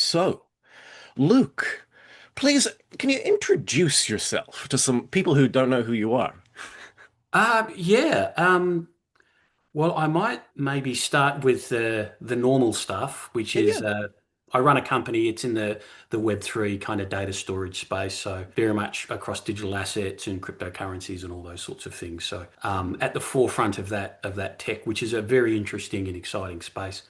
So, Luke, please, can you introduce yourself to some people who don't know who you are? Yeah. Well, I might maybe start with the normal stuff, which Yeah, is yeah. I run a company. It's in the Web3 kind of data storage space, so very much across digital assets and cryptocurrencies and all those sorts of things. So at the forefront of that tech, which is a very interesting and exciting space.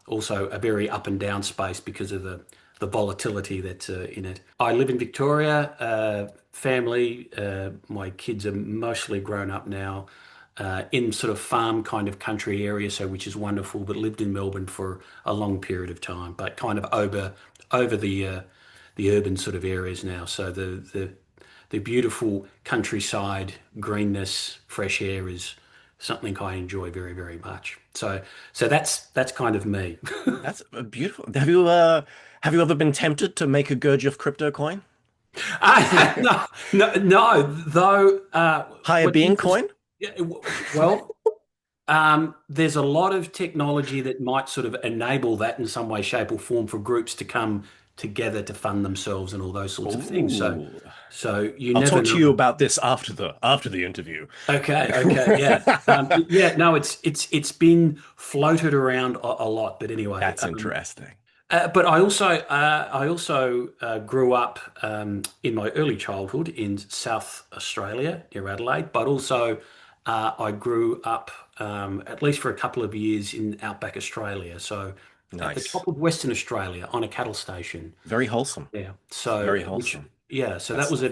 Also a very up and down space because of the volatility that's in it. I live in Victoria. Family. My kids are mostly grown up now in sort of farm kind of country area, so which is wonderful. But lived in Melbourne for a long period of time, but kind of over the urban sort of areas now. So the beautiful countryside, greenness, fresh air is something I enjoy very, very much. So that's kind of me. That's beautiful. Have you ever been tempted to make a Gurdjieff crypto coin? No, no, no. Though Higher what's being interesting, coin? yeah, well, there's a lot of technology that might sort of enable that in some way, shape, or form for groups to come together to fund themselves and all those sorts of things. So, Ooh. so you I'll never talk to know. you about this after the interview. Okay, okay, yeah, yeah. No, it's been floated around a lot, but anyway. That's interesting. But I also grew up in my early childhood in South Australia near Adelaide, but also I grew up at least for a couple of years in outback Australia, so at the Nice. top of Western Australia on a cattle station. Very wholesome. Yeah. So Very which wholesome. yeah, so that That's was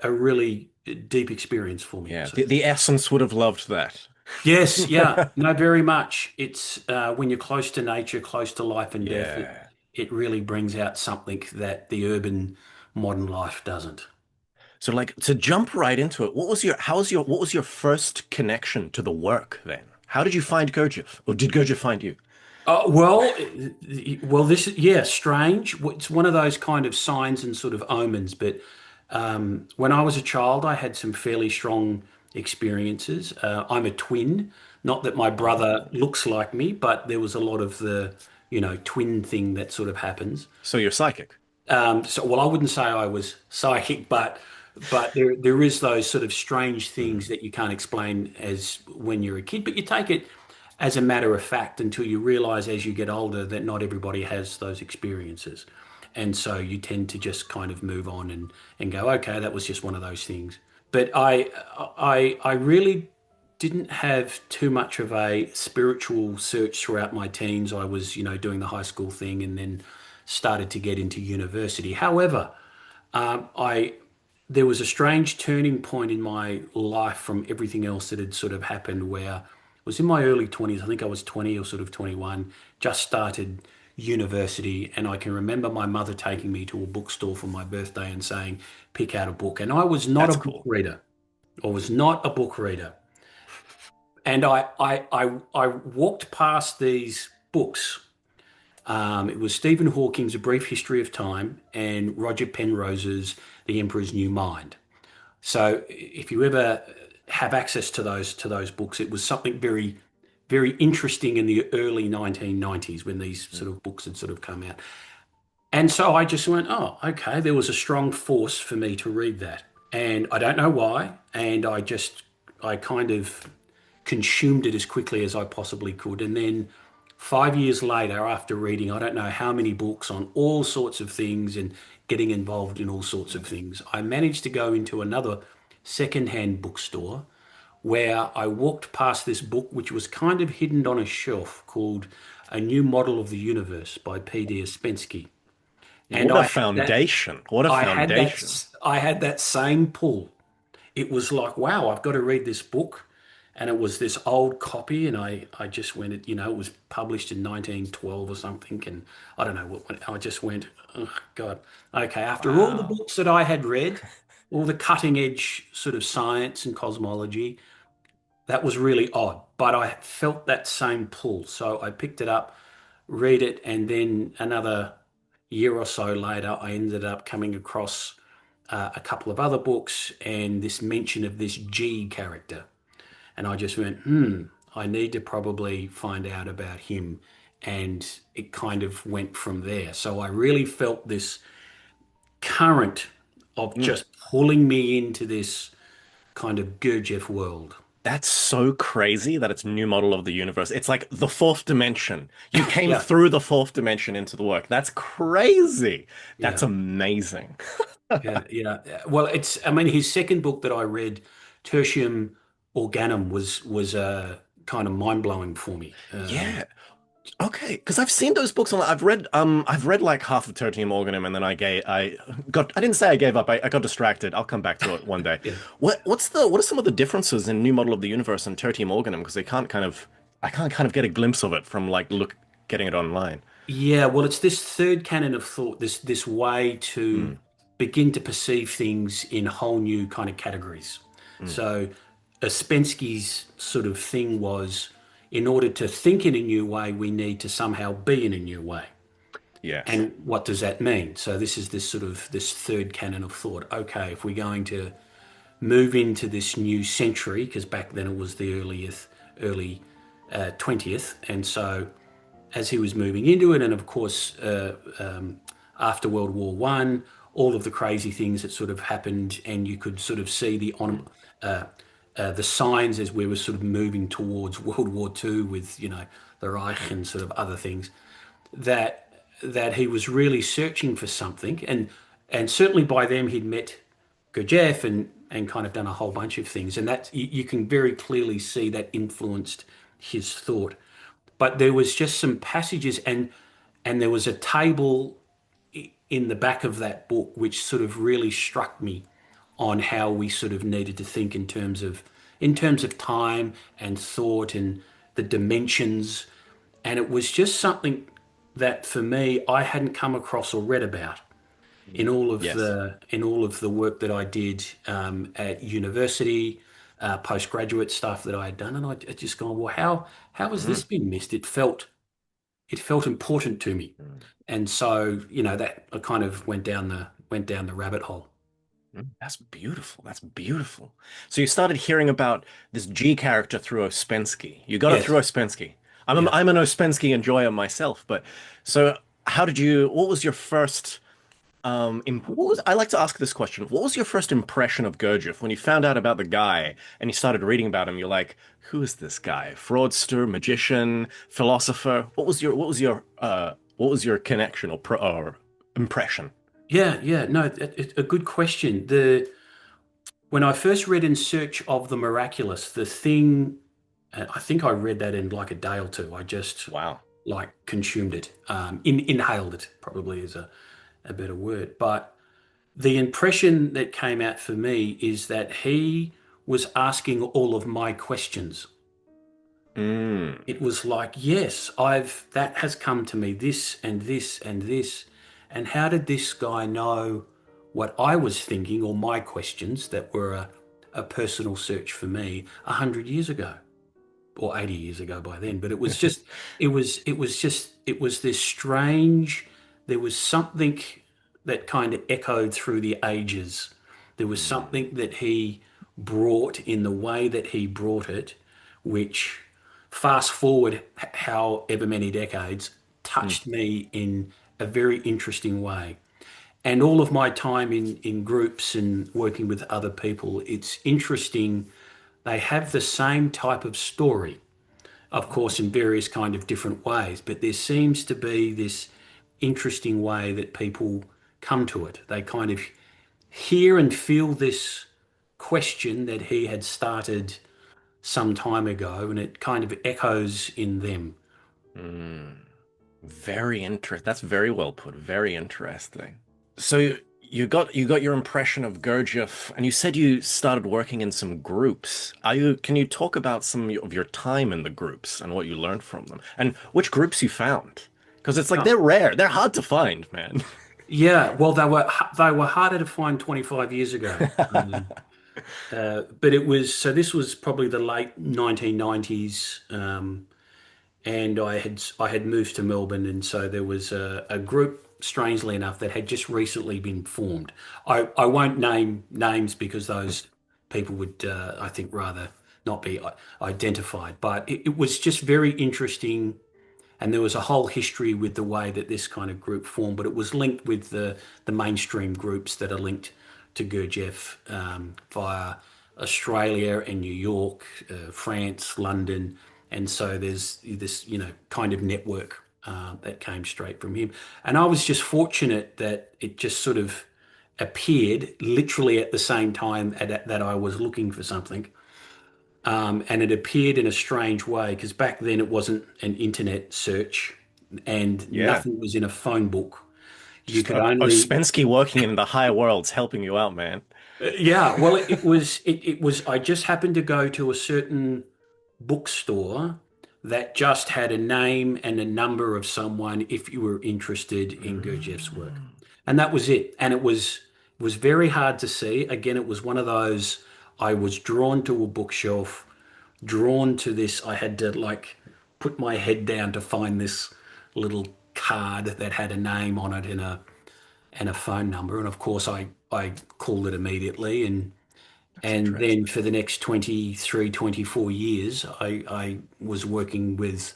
a really deep experience for me. yeah. So The essence would have loved that. yes, yeah, no, very much. It's when you're close to nature, close to life and death, Yeah. it really brings out something that the urban modern life doesn't. So like to jump right into it, what was your first connection to the work then? How did you find Gurdjieff? Or did Gurdjieff find you? Well, this yeah, strange. It's one of those kind of signs and sort of omens. But when I was a child, I had some fairly strong experiences. I'm a twin. Not that my brother Oh. looks like me, but there was a lot of the, twin thing that sort of happens. So you're psychic. Well, I wouldn't say I was psychic, but there is those sort of strange Hmm. things that you can't explain as when you're a kid, but you take it as a matter of fact until you realize as you get older that not everybody has those experiences. And so you tend to just kind of move on and go, okay, that was just one of those things. But I really didn't have too much of a spiritual search throughout my teens. I was, doing the high school thing and then started to get into university. However, I there was a strange turning point in my life from everything else that had sort of happened where I was in my early 20s. I think I was 20 or sort of 21, just started university. And I can remember my mother taking me to a bookstore for my birthday and saying, pick out a book. And I was not a That's book cool. reader. I was not a book reader. And I walked past these books. It was Stephen Hawking's A Brief History of Time and Roger Penrose's The Emperor's New Mind. So if you ever have access to those books, it was something very, very interesting in the early 1990s when these sort of books had sort of come out. And so I just went, oh, okay, there was a strong force for me to read that. And I don't know why. And I kind of consumed it as quickly as I possibly could. And then 5 years later, after reading, I don't know how many books on all sorts of things and getting involved in all sorts of things, I managed to go into another secondhand bookstore where I walked past this book, which was kind of hidden on a shelf called A New Model of the Universe by P.D. Ouspensky. And What a foundation. What a foundation. I had that same pull. It was like, wow, I've got to read this book. And it was this old copy, and I just went, it was published in 1912 or something, and I don't know what, I just went, oh God, okay. After all the Wow. books that I had read, all the cutting edge sort of science and cosmology, that was really odd, but I felt that same pull. So I picked it up, read it, and then another year or so later, I ended up coming across a couple of other books and this mention of this G character. And I just went, I need to probably find out about him. and it kind of went from there. So I really felt this current of Mm. just pulling me into this kind of Gurdjieff world. That's so crazy that it's new model of the universe. It's like the fourth dimension. You came Yeah, through the fourth dimension into the work. That's crazy. That's yeah, amazing. yeah. Well, I mean, his second book that I read, Tertium Organum, was kind of mind blowing for me. Yeah. Okay, because I've seen those books online. I've read like half of Tertium Organum, and then I didn't say I gave up. I got distracted. I'll come back to it one day. Yeah. What are some of the differences in New Model of the Universe and Tertium Organum? Because I can't kind of get a glimpse of it from like getting it online. Yeah, well, it's this third canon of thought, this way to Mm, begin to perceive things in whole new kind of categories. mm, So, Ouspensky's sort of thing was, in order to think in a new way, we need to somehow be in a new way. yes. And what does that mean? So, this is this sort of this third canon of thought. Okay, if we're going to move into this new century, because back then it was the early 20th, and so as he was moving into it, and of course, after World War One, all of the crazy things that sort of happened, and you could sort of see uh, the signs as we were sort of moving towards World War Two with the Reich and sort of other things that he was really searching for something, and certainly by then he'd met Gurdjieff and kind of done a whole bunch of things, and that you can very clearly see that influenced his thought. But there was just some passages, and there was a table in the back of that book which sort of really struck me on how we sort of needed to think in terms of time and thought and the dimensions. And it was just something that for me I hadn't come across or read about in all of Yes. the work that I did at university, postgraduate stuff that I had done, and I just gone, well, how has Mm, this been missed? It felt important to me, mm, and so that I kind of went down the rabbit hole. That's beautiful. That's beautiful. So you started hearing about this G character through Ouspensky. You got it through Yes, Ouspensky. yeah. I'm an Ouspensky enjoyer myself, but so what was your first I like to ask this question. What was your first impression of Gurdjieff when you found out about the guy and you started reading about him? You're like, who is this guy? Fraudster, magician, philosopher? What was your connection or impression? Yeah, no, a good question. When I first read In Search of the Miraculous, the thing, I think I read that in like a day or two. I just Wow. like consumed it, inhaled it, probably is a better word. But the impression that came out for me is that he was asking all of my questions. Mm. It was like, yes, that has come to me, this and this and this. And how did this guy know what I was thinking or my questions that were a personal search for me 100 years ago or 80 years ago by then? But it was this strange, there was something that kind of echoed through the ages. There was Mm. something that he brought in the way that he brought it, which fast forward however many decades, Mm. touched me in a very interesting way. And all of my time in groups and working with other people, it's interesting. They have the same type of story, of course, in various kind of different ways, but there seems to be this interesting way that people come to it. They kind of hear and feel this question that he had started some time ago, and it kind of echoes in them. Mm. Very interesting. That's very well put. Very interesting. So you got your impression of Gurdjieff, and you said you started working in some groups. Can you talk about some of your time in the groups and what you learned from them, and which groups you found? Because it's like Oh, they're rare. They're hard to find, man. yeah, well, they were harder to find 25 years ago. But it was so this was probably the late 1990s, and I had moved to Melbourne, and so there was a group, strangely enough, that had just recently been formed. I won't name names because those people would, I think, rather not be identified. But it was just very interesting And there was a whole history with the way that this kind of group formed, but it was linked with the mainstream groups that are linked to Gurdjieff via Australia and New York, France, London, and so there's this kind of network that came straight from him. And I was just fortunate that it just sort of appeared literally at the same time that I was looking for something. And it appeared in a strange way because back then it wasn't an internet search and Yeah. nothing was in a phone book. You Just could only, Ouspensky working in the higher worlds helping you out, man. yeah, well, it was, I just happened to go to a certain bookstore that just had a name and a number of someone if you were interested in Gurdjieff's work. Mm. And that was it. And it was very hard to see. Again, it was one of those I was drawn to a bookshelf, drawn to this. I had to like put my head down to find this little card that had a name on it and a phone number. And of course I called it immediately That's and then interesting. for the next 23, 24 years, I was working with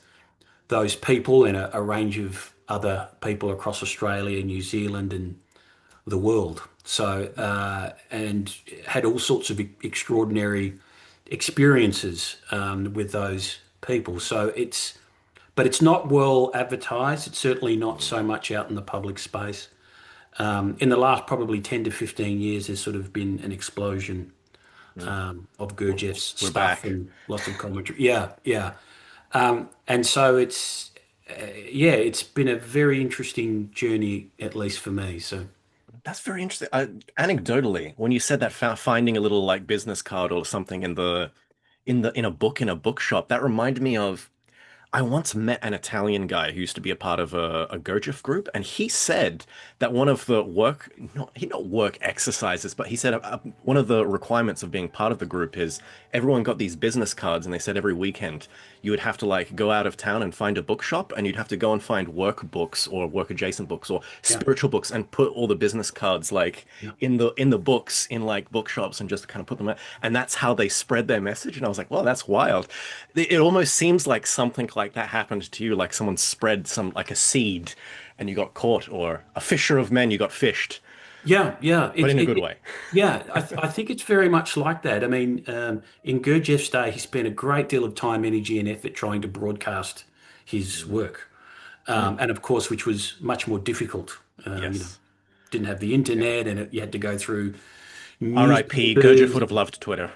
those people and a range of other people across Australia, New Zealand, and the world. So, and had all sorts of extraordinary experiences with those people. But it's not well advertised. It's certainly not so much out in the public space. In the last probably 10 to 15 years, there's sort of been an explosion Mm. of We're Gurdjieff's we're stuff back. and lots of commentary. Yeah, yeah. And so yeah, it's been a very interesting journey, at least for me. So, That's very interesting. Anecdotally, when you said that finding a little like business card or something in a book in a bookshop, that reminded me of I once met an Italian guy who used to be a part of a Gurdjieff group, and he said that one of the not work exercises, but he said one of the requirements of being part of the group is everyone got these business cards, and they said every weekend you would have to like go out of town and find a bookshop, and you'd have to go and find work books or work adjacent books or yeah, spiritual books, and put all the business cards like yeah. in the books in like bookshops and just kind of put them out, and that's how they spread their message. And I was like, well, that's wild. It almost seems like something like that happened to you, like someone spread some like a seed and you got caught, or a fisher of men, you got fished, Yeah, yeah. but in a good way. Yeah, I think it's very much like that. I mean, in Gurdjieff's day, he spent a great deal of time, energy, and effort trying to broadcast his Mm. work. Mm. And of course, which was much more difficult. Yes. Didn't have the Yeah. internet and you had to go through R.I.P. Gurdjieff newspapers. would have loved Twitter.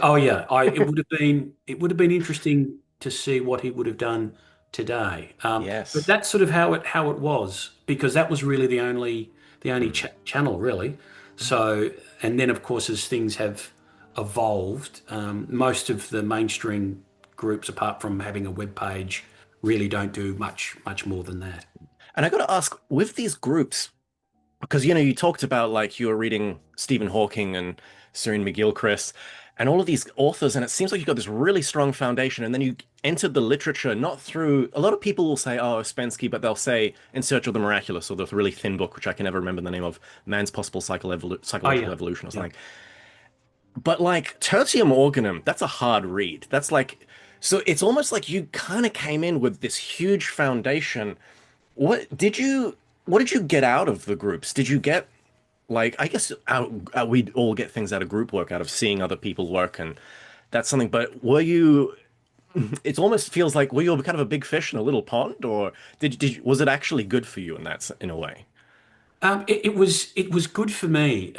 Oh yeah, it would have been interesting to see what he would have done today. But Yes. that's sort of how it was because that was really the only Mm. channel really. Mm. So and then of course as things have evolved, most of the mainstream groups, apart from having a web page, really don't do much more than that. And I got to ask, with these groups, because you talked about like you were reading Stephen Hawking and Serene McGilchrist and all of these authors, and it seems like you got this really strong foundation, and then you entered the literature not through a lot of people will say, oh, Ouspensky, but they'll say In Search of the Miraculous or the really thin book, which I can never remember the name of, Man's Possible Oh Psychological yeah, Evolution or yeah. something. But like Tertium Organum, that's a hard read. That's like so it's almost like you kind of came in with this huge foundation. What did you what did you get out of the groups? Did you get like I guess we all get things out of group work, out of seeing other people work, and that's something. But were you? It almost feels like were you kind of a big fish in a little pond, or was it actually good for you in in a way? It was good for me.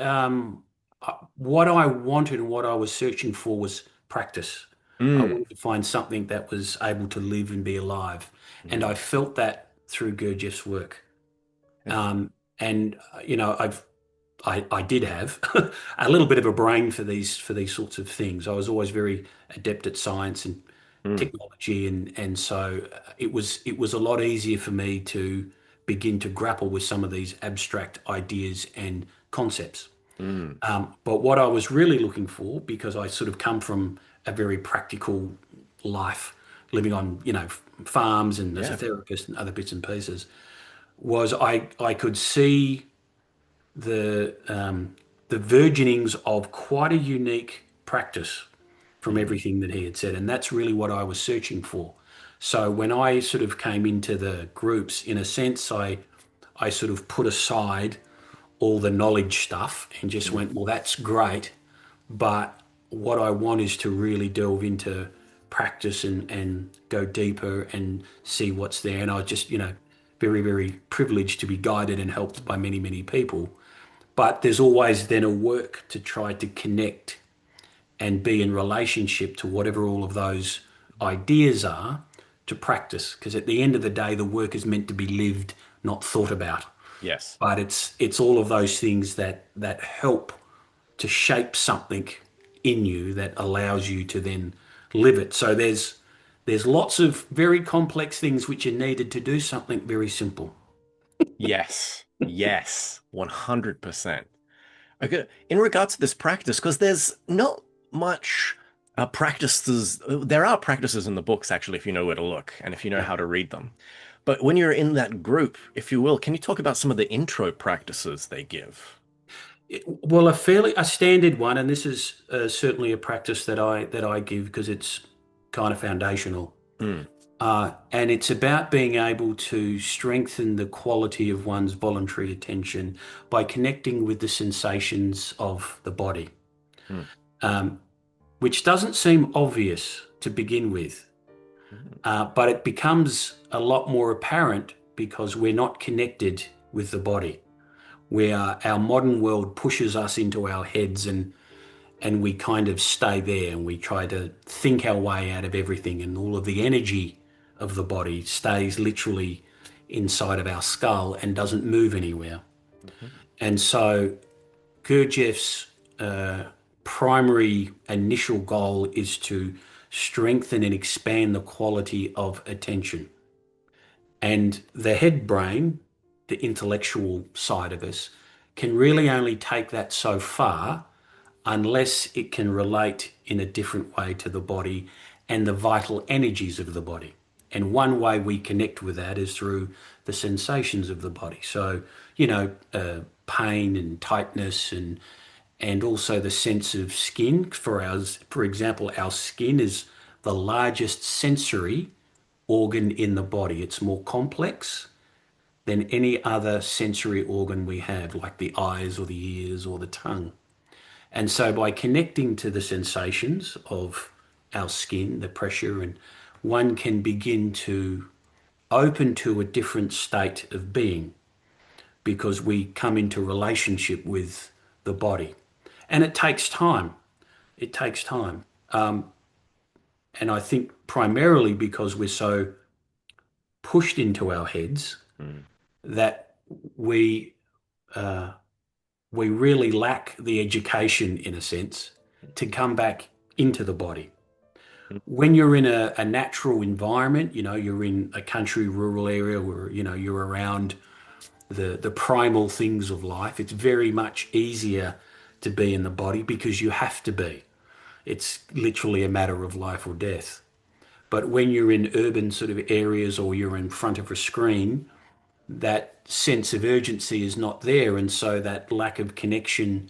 What I wanted and what I was searching for was practice. I Mm. wanted to find something that was able to live and be alive, and I Mm. felt that through Gurdjieff's work. Yeah. And I did have a little bit of a brain for these sorts of things. I was always very adept at science and Mm. technology, and so it was a lot easier for me to begin to grapple with some of these abstract ideas and concepts. Mm. But what I was really looking for, because I sort of come from a very practical life, living on farms and as a Yeah. therapist and other bits and pieces, was I could see the virginings of quite a unique practice from Mm. everything that he had said, and that's really what I was searching for. So when I sort of came into the groups, in a sense, I sort of put aside all the knowledge stuff and just Mm. went, well, that's great. But what I want is to really delve into practice and go deeper and see what's there. And I was just, very, very privileged to be guided and helped by many, many people. But there's always then a work to try to connect and be in relationship to whatever all of those ideas are to practice. Because at the end of the day, the work is meant to be lived, not thought about. Yes. But it's all of those things that help to shape something in you that allows you to then live it. So there's lots of very complex things which are needed to do something very simple. Yes. Yes. 100%. Okay. In regards to this practice, because there's not much practices, there are practices in the books, actually, if you know where to look and if you know Yeah. how to read them. But when you're in that group, if you will, can you talk about some of the intro practices they give? Well, a standard one, and this is certainly a practice that I give because it's kind of foundational. Mm. And it's about being able to strengthen the quality of one's voluntary attention by connecting with the sensations of the body, Mm. um, which doesn't seem obvious to begin with, Mm. but it becomes a lot more apparent because we're not connected with the body. Where our modern world pushes us into our heads and we kind of stay there and we try to think our way out of everything, and all of the energy of the body stays literally inside of our skull and doesn't move anywhere. Mhm. And so Gurdjieff's primary initial goal is to strengthen and expand the quality of attention. And the head brain, the intellectual side of us, can really only take that so far unless it can relate in a different way to the body and the vital energies of the body. And one way we connect with that is through the sensations of the body. So, pain and tightness and also the sense of skin. For example, our skin is the largest sensory organ in the body. It's more complex than any other sensory organ we have, like the eyes or the ears or the tongue. And so by connecting to the sensations of our skin, the pressure, and one can begin to open to a different state of being because we come into relationship with the body. And it takes time. It takes time. And I think primarily because we're so pushed into our heads Mm. that we uh, we really lack the education, in a sense, to come back into the body. Mm. When you're in a natural environment, you're in a country, rural area where, you're around the primal things of life, it's very much easier to be in the body because you have to be. It's literally a matter of life or death. But when you're in urban sort of areas or you're in front of a screen, that sense of urgency is not there. And so that lack of connection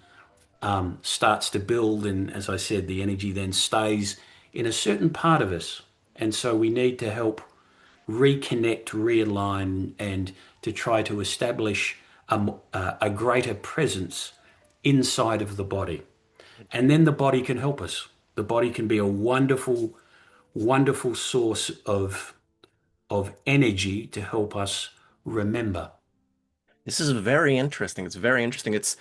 starts to build. And as I said, the energy then stays in a certain part of us. And so we need to help reconnect, realign, and to try to establish a greater presence inside of the body. And then the body can help us. The body can be a wonderful, wonderful source of energy to help us remember. This is very interesting. It's very interesting. It's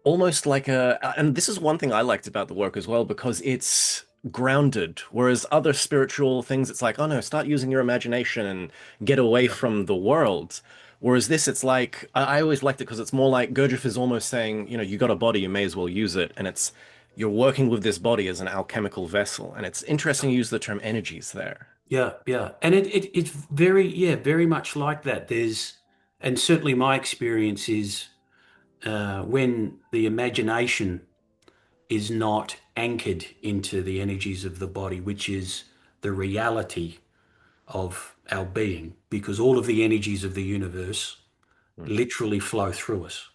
almost like and this is one thing I liked about the work as well, because it's grounded. Whereas other spiritual things, it's like, oh no, start using your imagination and get away Yeah. from the world. Whereas this, it's like, I always liked it because it's more like Gurdjieff is almost saying, you got a body, you may as well use it. And you're working with this body as an alchemical vessel. And it's interesting you use the term energies there. Yeah, yeah. And it's very, yeah, very much like that. And certainly my experience is when the imagination is not anchored into the energies of the body, which is the reality of our being, because all of the energies of the universe Mm. literally flow through us.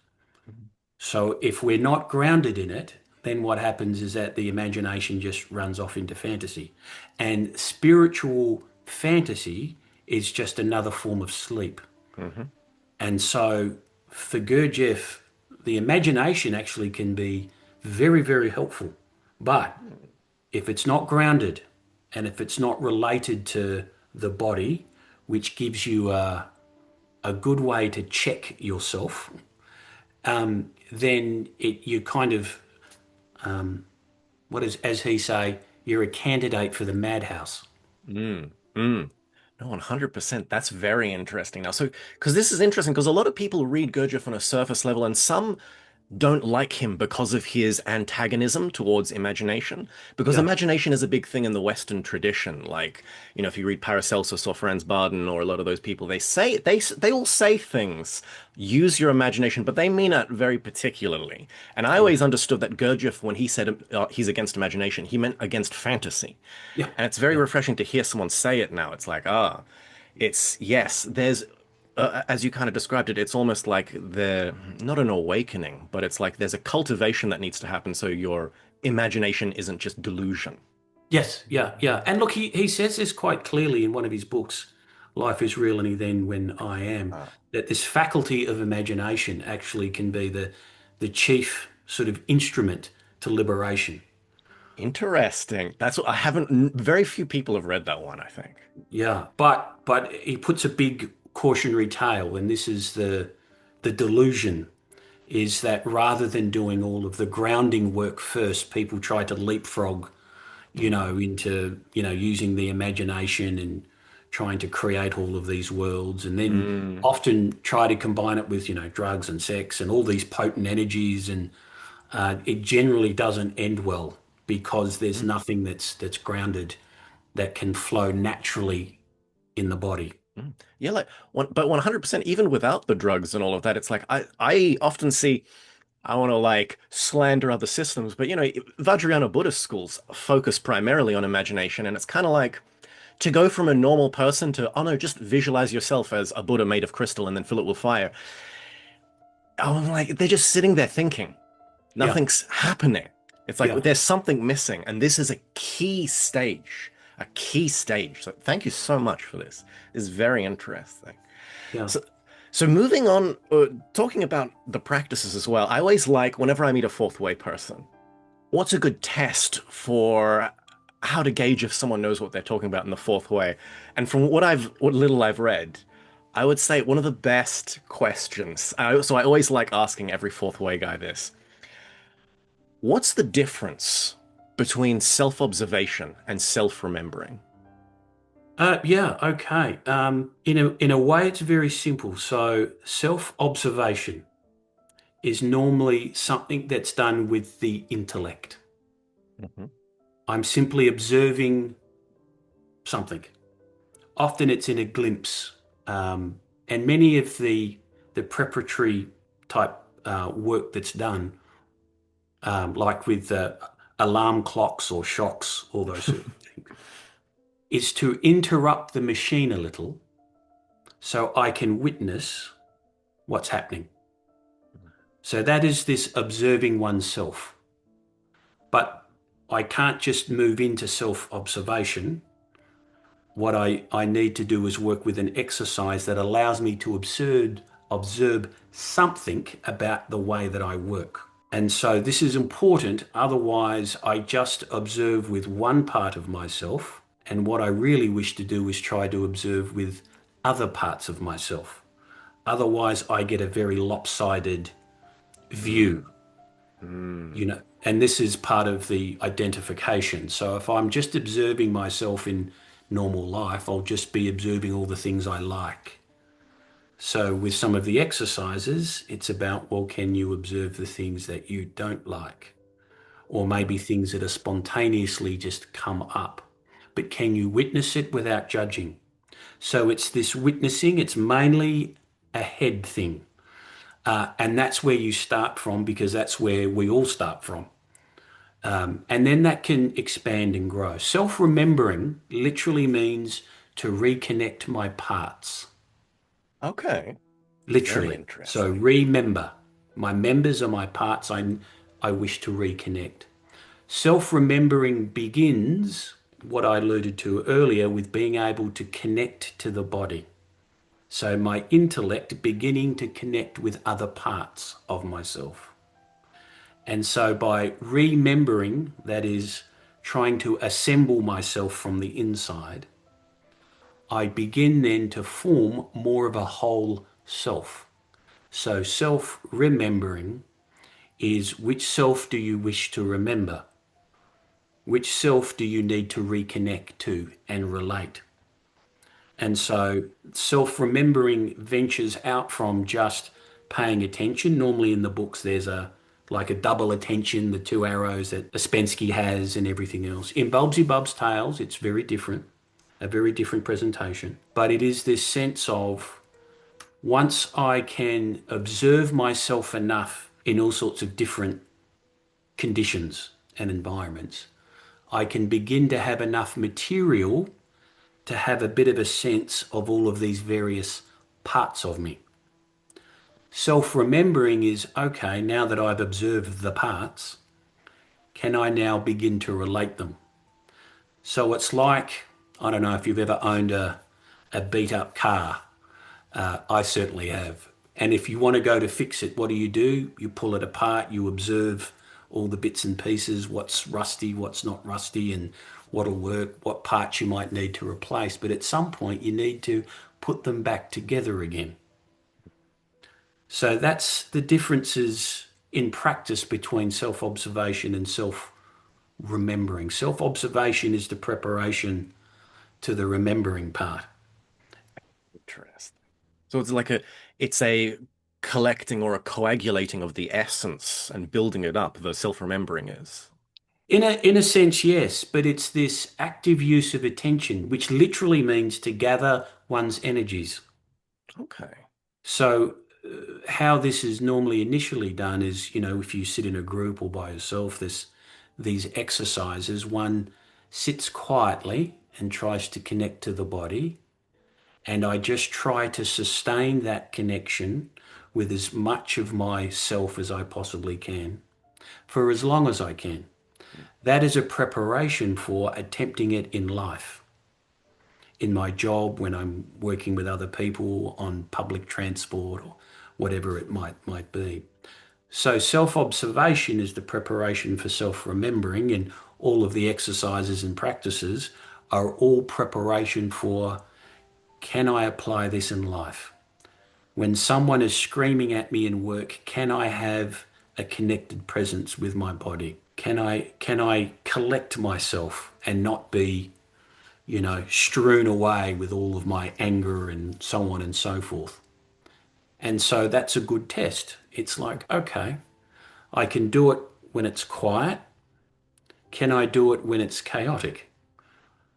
So if we're not grounded in it, then what happens is that the imagination just runs off into fantasy. And spiritual fantasy is just another form of sleep. Hmm. And so for Gurdjieff, the imagination actually can be very, very helpful. But if it's not grounded and if it's not related to the body, which gives you a good way to check yourself, then you kind of, what is, as he say, you're a candidate for the madhouse. Mm. Mm. No, 100%. That's very interesting now. So, because this is interesting, because a lot of people read Gurdjieff on a surface level, and some don't like him because of his antagonism towards imagination. Because Yeah, imagination is a big thing in the Western tradition. Like, if you read Paracelsus or Franz Barden or a lot of those people, they all say things, use your imagination, but they mean it very particularly. And I yeah, always understood that Gurdjieff, when he said he's against imagination, he meant against fantasy. yeah, And it's very yeah, refreshing to hear someone say it now. It's like, it's yes, there's as you kind of described it, it's almost like not an awakening, but it's like there's a cultivation that needs to happen so your imagination isn't just delusion. yes, yeah, yeah. And look, he says this quite clearly in one of his books, Life is Real and Then When I Am, Ah, that this faculty of imagination actually can be the chief sort of instrument to liberation. interesting. That's what I haven't, very few people have read that one, I think. Yeah, but he puts a big cautionary tale, and this is the delusion is that rather than doing all of the grounding work first, people try to leapfrog, into, using the imagination and trying to create all of these worlds, and then Mm, often try to combine it with, drugs and sex and all these potent energies, and it generally doesn't end well because there's mm, nothing that's grounded that can flow naturally in the body. mm. Yeah, like but 100%, even without the drugs and all of that, it's like I often see. I want to like slander other systems, but Vajrayana Buddhist schools focus primarily on imagination, and it's kind of like to go from a normal person to, oh no, just visualize yourself as a Buddha made of crystal and then fill it with fire. I'm like, they're just sitting there thinking. Yeah, Nothing's happening. It's like yeah, there's something missing, and this is a key stage. A key stage. So thank you so much for this. It's very interesting. yeah. So, so moving on, talking about the practices as well, I always like whenever I meet a fourth way person, what's a good test for how to gauge if someone knows what they're talking about in the fourth way? And from what little I've read, I would say one of the best questions. So I always like asking every fourth way guy this. What's the difference between self-observation and self-remembering? Yeah, okay. In a way, it's very simple. So, self-observation is normally something that's done with the intellect. Hmm. I'm simply observing something. Often it's in a glimpse, and many of the preparatory type work that's done, like with alarm clocks or shocks, all those sort of things, is to interrupt the machine a little so I can witness what's happening. So that is this observing oneself. But I can't just move into self-observation. What I need to do is work with an exercise that allows me to observe something about the way that I work. And so this is important. Otherwise, I just observe with one part of myself. And what I really wish to do is try to observe with other parts of myself. Otherwise, I get a very lopsided view, Mm, mm, and this is part of the identification. So if I'm just observing myself in normal life, I'll just be observing all the things I like. So with some of the exercises, it's about, well, can you observe the things that you don't like? Or maybe mm, things that are spontaneously just come up. But can you witness it without judging? So it's this witnessing, it's mainly a head thing. And that's where you start from because that's where we all start from. And then that can expand and grow. Self remembering literally means to reconnect my parts, okay. Very literally. So interesting. remember, my members are my parts I wish to reconnect. Self remembering begins what I alluded to earlier with being able to connect to the body. So my intellect beginning to connect with other parts of myself. And so by remembering, that is, trying to assemble myself from the inside, I begin then to form more of a whole self. So self remembering is, which self do you wish to remember? Which self do you need to reconnect to and relate? And so self remembering ventures out from just paying attention. Normally in the books, there's a like a double attention, the two arrows that Ouspensky has and everything else. In Bulbsy Bub's Tales, it's very different, a very different presentation. But it is this sense of, once I can observe myself enough in all sorts of different conditions and environments, I can begin to have enough material to have a bit of a sense of all of these various parts of me. Self-remembering is, okay, now that I've observed the parts, can I now begin to relate them? So it's like, I don't know if you've ever owned a beat up car. I certainly have. And if you want to go to fix it, what do? You pull it apart, you observe all the bits and pieces, what's rusty, what's not rusty, and what'll work, what parts you might need to replace. But at some point, you need to put them back together again. So that's the differences in practice between self-observation and self-remembering. Self-observation is the preparation to the remembering part. Interesting. So it's a collecting or a coagulating of the essence and building it up, the self-remembering is. In a sense, yes, but it's this active use of attention, which literally means to gather one's energies. Okay. So, how this is normally initially done is, if you sit in a group or by yourself, these exercises, one sits quietly and tries to connect to the body. And I just try to sustain that connection with as much of myself as I possibly can for as long as I can. That is a preparation for attempting it in life, in my job, when I'm working with other people on public transport or whatever it might be. So self-observation is the preparation for self-remembering, and all of the exercises and practices are all preparation for, can I apply this in life? When someone is screaming at me in work, can I have a connected presence with my body? Can I collect myself and not be, strewn away with all of my anger and so on and so forth? And so that's a good test. It's like, okay, I can do it when it's quiet. Can I do it when it's chaotic?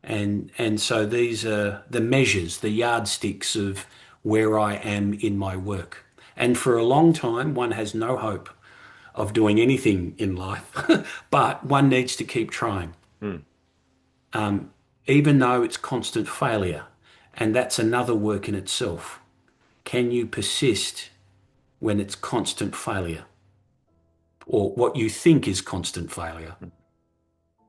And so these are the measures, the yardsticks of where I am in my work. And for a long time, one has no hope of doing anything in life, but one needs to keep trying, Hmm. even though it's constant failure. And that's another work in itself. Can you persist when it's constant failure, or what you think is constant failure?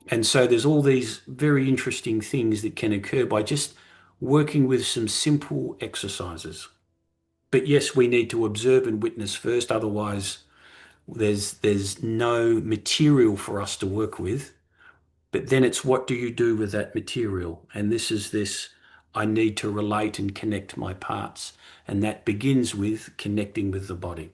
And so there's all these very interesting things that can occur by just working with some simple exercises. But yes, we need to observe and witness first, otherwise there's no material for us to work with. But then it's, what do you do with that material? And this is this, I need to relate and connect my parts. And that begins with connecting with the body.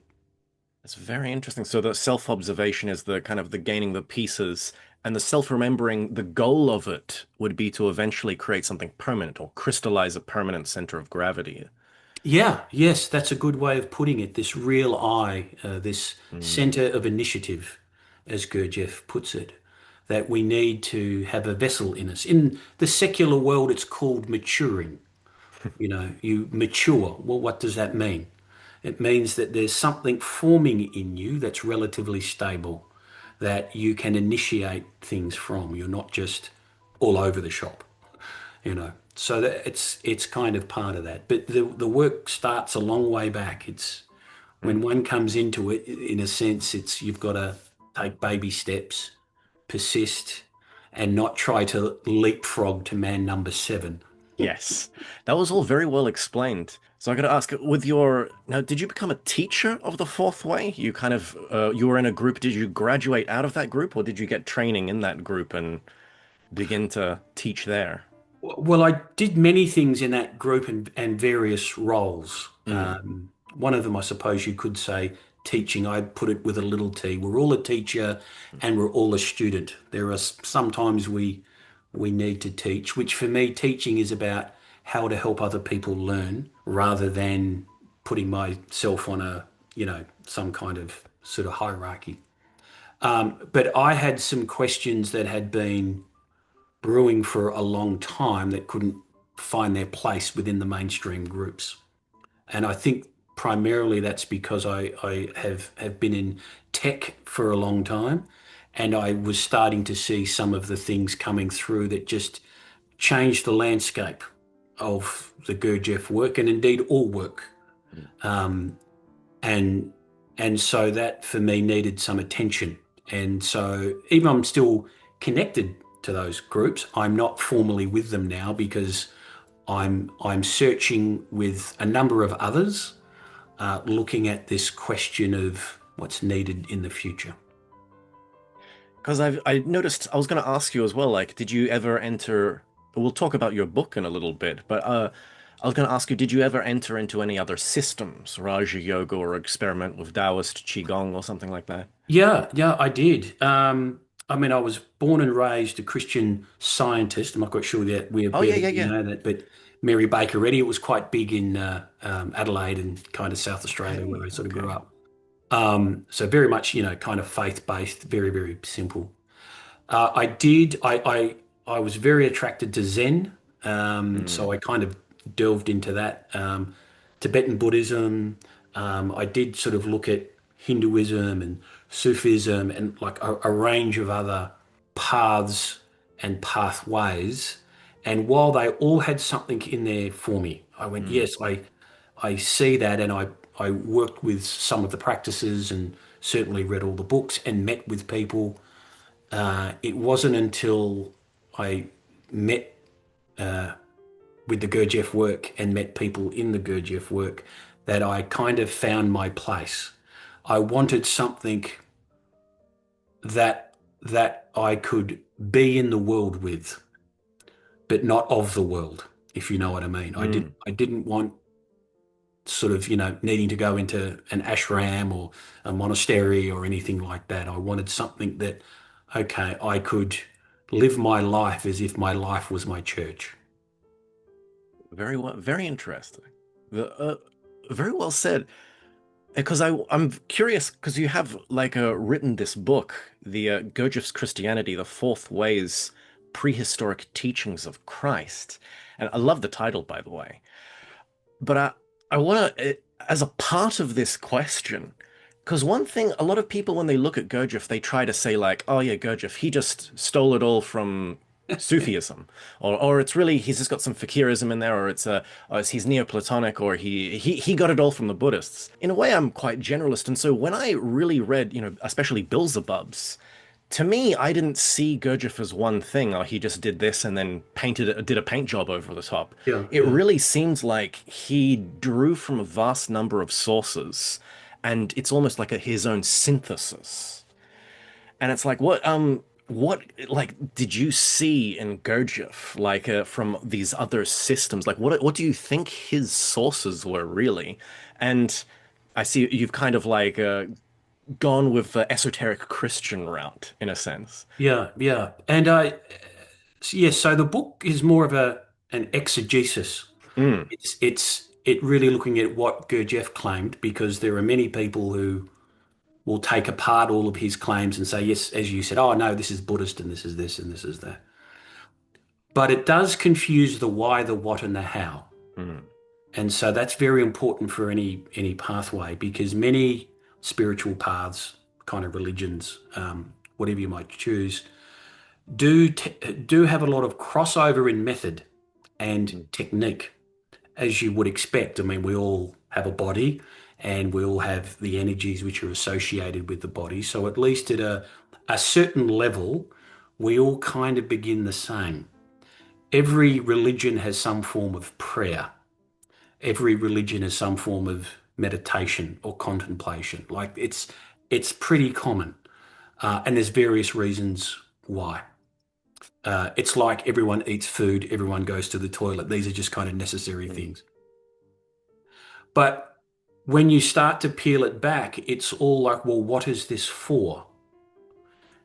It's very interesting. So the self-observation is the kind of the gaining the pieces, and the self-remembering, the goal of it would be to eventually create something permanent or crystallize a permanent center of gravity. Yeah, yes, that's a good way of putting it. This real I, this Mm. center of initiative, as Gurdjieff puts it, that we need to have a vessel in us. In the secular world, it's called maturing. You mature. Well, what does that mean? It means that there's something forming in you that's relatively stable, that you can initiate things from. You're not just all over the shop, you know. So that it's kind of part of that. But the work starts a long way back. It's Mm. when one comes into it, in a sense, it's, you've got to take baby steps, persist, and not try to leapfrog to man number seven. Yes, that was all very well explained. So I got to ask, with your now, did you become a teacher of the fourth way? You kind of you were in a group. Did you graduate out of that group, or did you get training in that group and begin to teach there? Well, I did many things in that group and various roles. Mm, One of them, I suppose you could say, teaching. I put it with a little t. We're all a teacher and we're all a student. There are sometimes we need to teach, which for me, teaching is about how to help other people learn rather than putting myself on some kind of sort of hierarchy. But I had some questions that had been brewing for a long time that couldn't find their place within the mainstream groups. And I think primarily that's because I have been in tech for a long time, and I was starting to see some of the things coming through that just changed the landscape of the Gurdjieff work and indeed all work. mm. Um, and and so that for me needed some attention. And so even I'm still connected to those groups, I'm not formally with them now because I'm searching with a number of others, looking at this question of what's needed in the future. Because I noticed I was going to ask you as well, like, did you ever enter? We'll talk about your book in a little bit, but I was going to ask you, did you ever enter into any other systems, Raja Yoga or experiment with Taoist Qigong or something like that? Yeah, yeah, I did. I mean, I was born and raised a Christian Scientist. I'm not quite sure that Oh yeah, whether yeah, you yeah. know that, but Mary Baker Eddy, it was quite big in Adelaide and kind of South Australia where Okay, I sort of grew okay. up. So very much, kind of faith-based, very, very simple. I did. I was very attracted to Zen, so Mm, I kind of delved into that. Tibetan Buddhism. I did sort of look at Hinduism and Sufism and like a range of other paths and pathways. And while they all had something in there for me, I went, mm. yes, I see that, and I worked with some of the practices and certainly read all the books and met with people. It wasn't until I met with the Gurdjieff work and met people in the Gurdjieff work that I kind of found my place. I wanted something that I could be in the world with, but not of the world, if you know what I mean. Mm. I didn't want sort of, needing to go into an ashram or a monastery or anything like that. I wanted something that, okay, I could live my life as if my life was my church. Very well, very interesting. Uh, very well said. Because I'm curious because you have like written this book, the Gurdjieff's Christianity, the Fourth Way's Prehistoric Teachings of Christ, and I love the title, by the way. But I want to, as a part of this question, because one thing, a lot of people when they look at Gurdjieff, they try to say like, oh yeah, Gurdjieff, he just stole it all from Sufism, or it's really he's just got some fakirism in there, or he's Neoplatonic, or he got it all from the Buddhists. In a way, I'm quite generalist, and so when I really read, especially Beelzebub's. To me, I didn't see Gurdjieff as one thing. Oh, he just did this and then did a paint job over the top. Yeah, It yeah. really seems like he drew from a vast number of sources, and it's almost like his own synthesis. And it's like, what, like, did you see in Gurdjieff, like, from these other systems? Like, what do you think his sources were really? And I see you've kind of like gone with the esoteric Christian route in a sense. Yeah, yeah. And yes, so the book is more of an exegesis. Mm, It really looking at what Gurdjieff claimed because there are many people who will take apart all of his claims and say, yes, as you said, oh no, this is Buddhist and this is this and this is that. But it does confuse the why, the what, and the how. mm, And so that's very important for any pathway because many spiritual paths, kind of religions, whatever you might choose, do have a lot of crossover in method and mm, technique, as you would expect. I mean, we all have a body and we all have the energies which are associated with the body. So at least at a certain level, we all kind of begin the same. Every religion has some form of prayer. Every religion has some form of meditation or contemplation. Like it's pretty common, and there's various reasons why. It's like everyone eats food, everyone goes to the toilet. These are just kind of necessary Mm. things. But when you start to peel it back, it's all like, well, what is this for?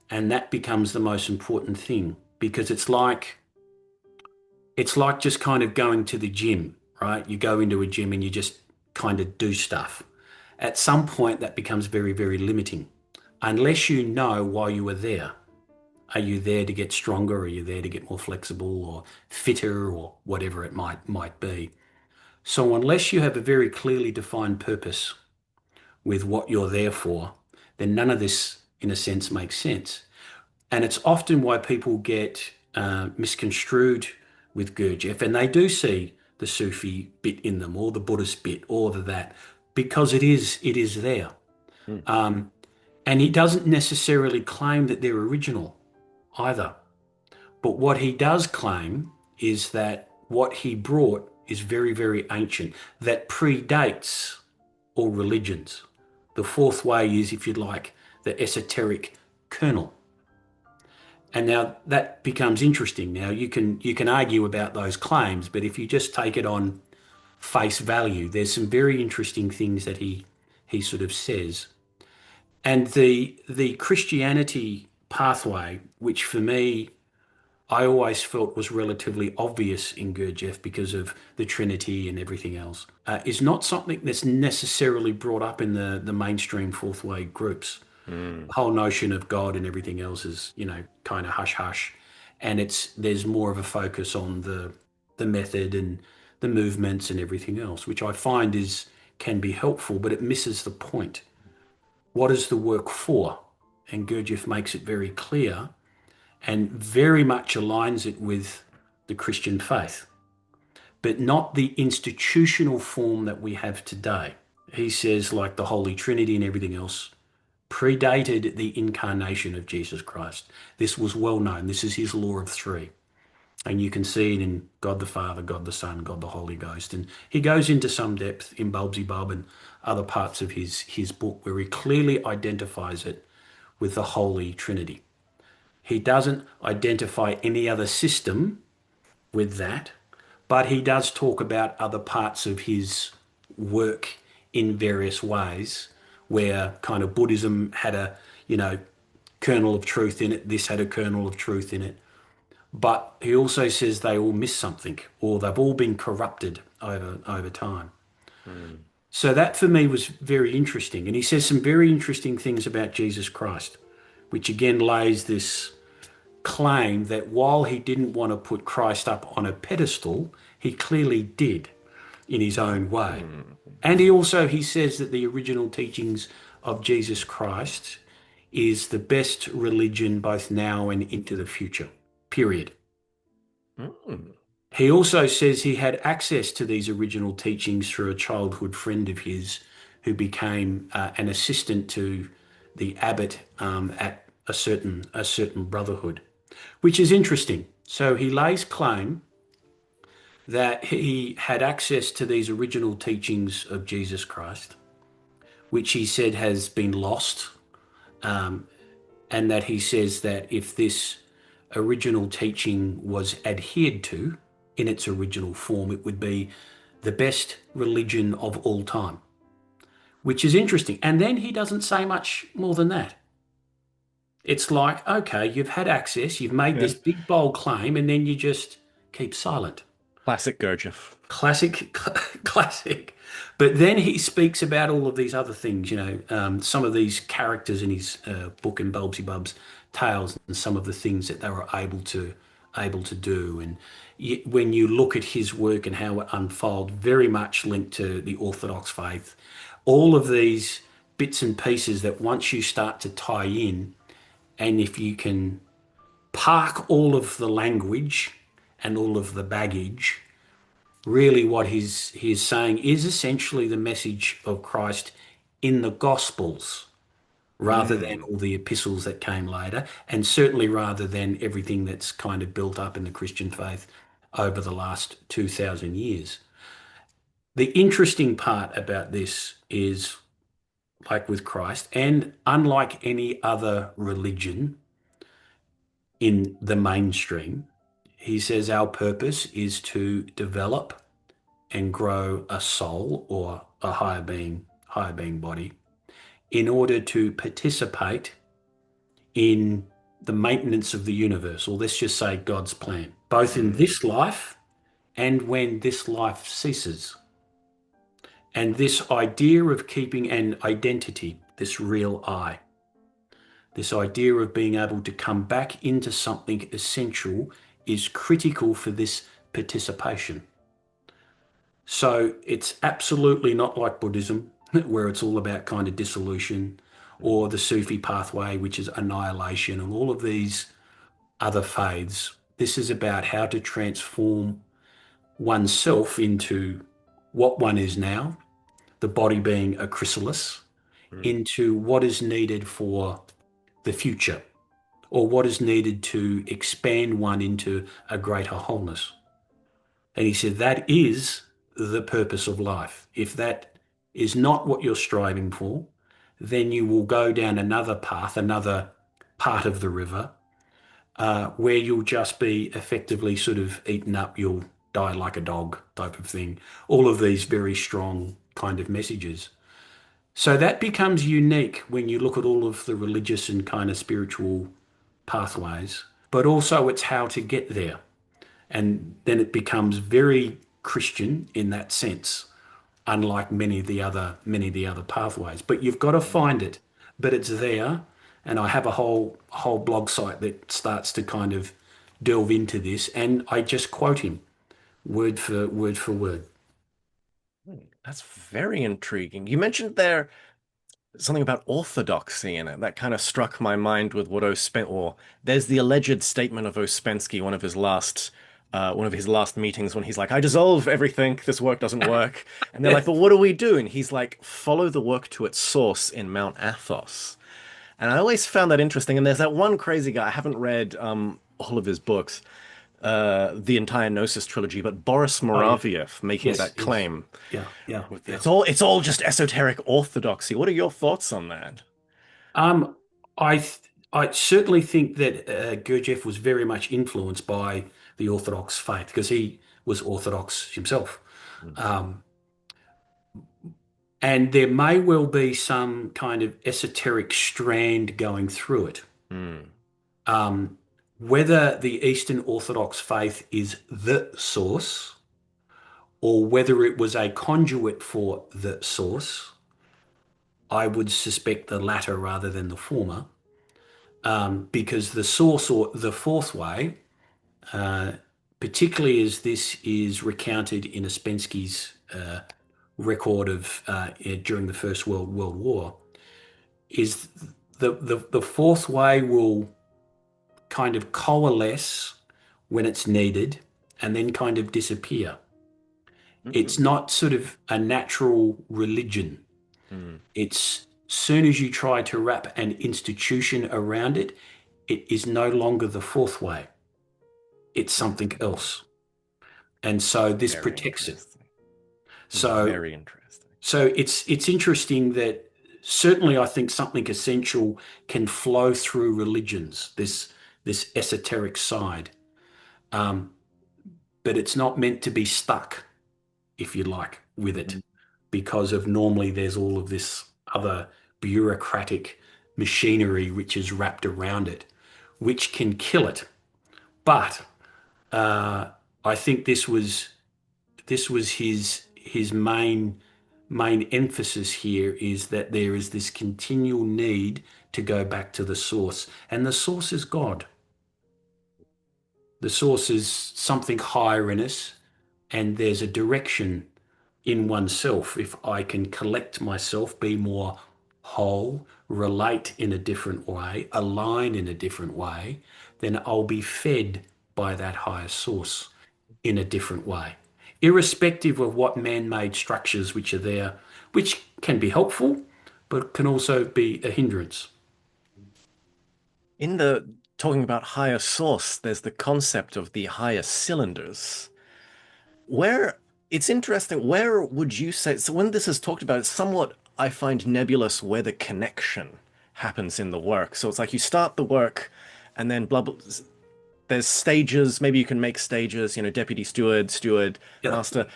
And that becomes the most important thing because it's like just kind of going to the gym, right? You go into a gym and you just kind of do stuff. At some point, that becomes very, very limiting. Unless you know why you were there. Are you there to get stronger? Are you there to get more flexible or fitter or whatever it might be? So unless you have a very clearly defined purpose with what you're there for, then none of this, in a sense, makes sense. And it's often why people get misconstrued with Gurdjieff, and they do see the Sufi bit in them, or the Buddhist bit, or that, because it is there. Mm. Um, and he doesn't necessarily claim that they're original either. But what he does claim is that what he brought is very, very ancient, that predates all religions. The fourth way is, if you'd like, the esoteric kernel. And now that becomes interesting. Now you can argue about those claims, but if you just take it on face value, there's some very interesting things that he sort of says. And the Christianity pathway, which for me I always felt was relatively obvious in Gurdjieff because of the Trinity and everything else, is not something that's necessarily brought up in the mainstream fourth way groups. Mm. The whole notion of God and everything else is, kind of hush hush, and there's more of a focus on the method and the movements and everything else, which I find is can be helpful, but it misses the point. What is the work for? And Gurdjieff makes it very clear and very much aligns it with the Christian faith, but not the institutional form that we have today. He says, like the Holy Trinity and everything else, predated the incarnation of Jesus Christ. This was well known. This is his law of three. And you can see it in God the Father, God the Son, God the Holy Ghost. And he goes into some depth in Bulbsy Bob and other parts of his book where he clearly identifies it with the Holy Trinity. He doesn't identify any other system with that, but he does talk about other parts of his work in various ways where kind of Buddhism had a, kernel of truth in it. This had a kernel of truth in it. But he also says they all miss something or they've all been corrupted over time. Mm. So that for me was very interesting. And he says some very interesting things about Jesus Christ, which again lays this claim that while he didn't want to put Christ up on a pedestal, he clearly did in his own way. Mm. And he says that the original teachings of Jesus Christ is the best religion both now and into the future, period. Mm. He also says he had access to these original teachings through a childhood friend of his who became an assistant to the abbot at a certain brotherhood, which is interesting. So he lays claim that he had access to these original teachings of Jesus Christ, which he said has been lost, um, and that he says that if this original teaching was adhered to in its original form, it would be the best religion of all time, which is interesting. And then he doesn't say much more than that. It's like, okay, you've had access, you've made Yeah. this big bold claim, and then you just keep silent. Classic Gurdjieff. Classic, classic. But then he speaks about all of these other things, some of these characters in his book in Bulbsy Bub's Tales, and some of the things that they were able to do. And when you look at his work and how it unfolded, very much linked to the Orthodox faith, all of these bits and pieces that once you start to tie in, and if you can park all of the language and all of the baggage, really what he's saying is essentially the message of Christ in the Gospels. rather than Mm. all the epistles that came later, and certainly rather than everything that's kind of built up in the Christian faith over the last 2,000 years. The interesting part about this is, like with Christ, and unlike any other religion in the mainstream, he says our purpose is to develop and grow a soul or a higher being body in order to participate in the maintenance of the universe, or let's just say God's plan, both in Mm. this life and when this life ceases. And this idea of keeping an identity, this real I, this idea of being able to come back into something essential is critical for this participation. So it's absolutely not like Buddhism, where it's all about kind of dissolution, or the Sufi pathway, which is annihilation, and all of these other faiths. This is about how to transform oneself into what one is now, the body being a chrysalis, Mm. into what is needed for the future, or what is needed to expand one into a greater wholeness. And he said that is the purpose of life. If that is not what you're striving for, then you will go down another path, another part of the river, where you'll just be effectively sort of eaten up. You'll die like a dog type of thing. All of these very strong kind of messages. So that becomes unique when you look at all of the religious and kind of spiritual pathways, but also it's how to get there. And then it becomes very Christian in that sense, unlike many of the other pathways. But you've got to Mm. find it. But it's there, and I have a whole blog site that starts to kind of delve into this, and I just quote him word for word for word. That's very intriguing. You mentioned there something about orthodoxy in it that kind of struck my mind with what or there's the alleged statement of Ouspensky, one of his last meetings when he's like, I dissolve everything, this work doesn't work. And they're like, Yes. but what do we do? And he's like, follow the work to its source in Mount Athos. And I always found that interesting. And there's that one crazy guy, I haven't read all of his books, the entire Gnosis trilogy, but Boris Oh yeah. Moraviev making Yes. that Yes. claim. Yeah. Yeah. Yeah. It's all just esoteric orthodoxy. What are your thoughts on that? Um, I certainly think that Gurdjieff was very much influenced by the Orthodox faith because he was Orthodox himself. Mm. Um, and there may well be some kind of esoteric strand going through it. Mm. Um, whether the Eastern Orthodox faith is the source or whether it was a conduit for the source, I would suspect the latter rather than the former, because the source or the fourth way, uh, particularly as this is recounted in Ouspensky's record of during the First World War, is the fourth way will kind of coalesce when it's needed and then kind of disappear. It's Mhm. not sort of a natural religion. Mm. It's soon as you try to wrap an institution around it, it is no longer the fourth way. It's something else. And so this Very protects it. interesting. So Very interesting. it's interesting that certainly I think something essential can flow through religions, this esoteric side. Um, but it's not meant to be stuck, if you like, with it, Mm. because of normally there's all of this other bureaucratic machinery which is wrapped around it, which can kill it. But uh, I think this was his main emphasis here is that there is this continual need to go back to the source, and the source is God. The source is something higher in us, and there's a direction in oneself. If I can collect myself, be more whole, relate in a different way, align in a different way, then I'll be fed by that higher source in a different way, irrespective of what man made structures which are there, which can be helpful, but can also be a hindrance. In the talking about higher source, there's the concept of the higher cylinders. Where it's interesting, where would you say, so when this is talked about, it's somewhat, I find nebulous where the connection happens in the work. So it's like you start the work and then blah, blah, there's stages. Maybe you can make stages, deputy steward, steward, Yeah. master.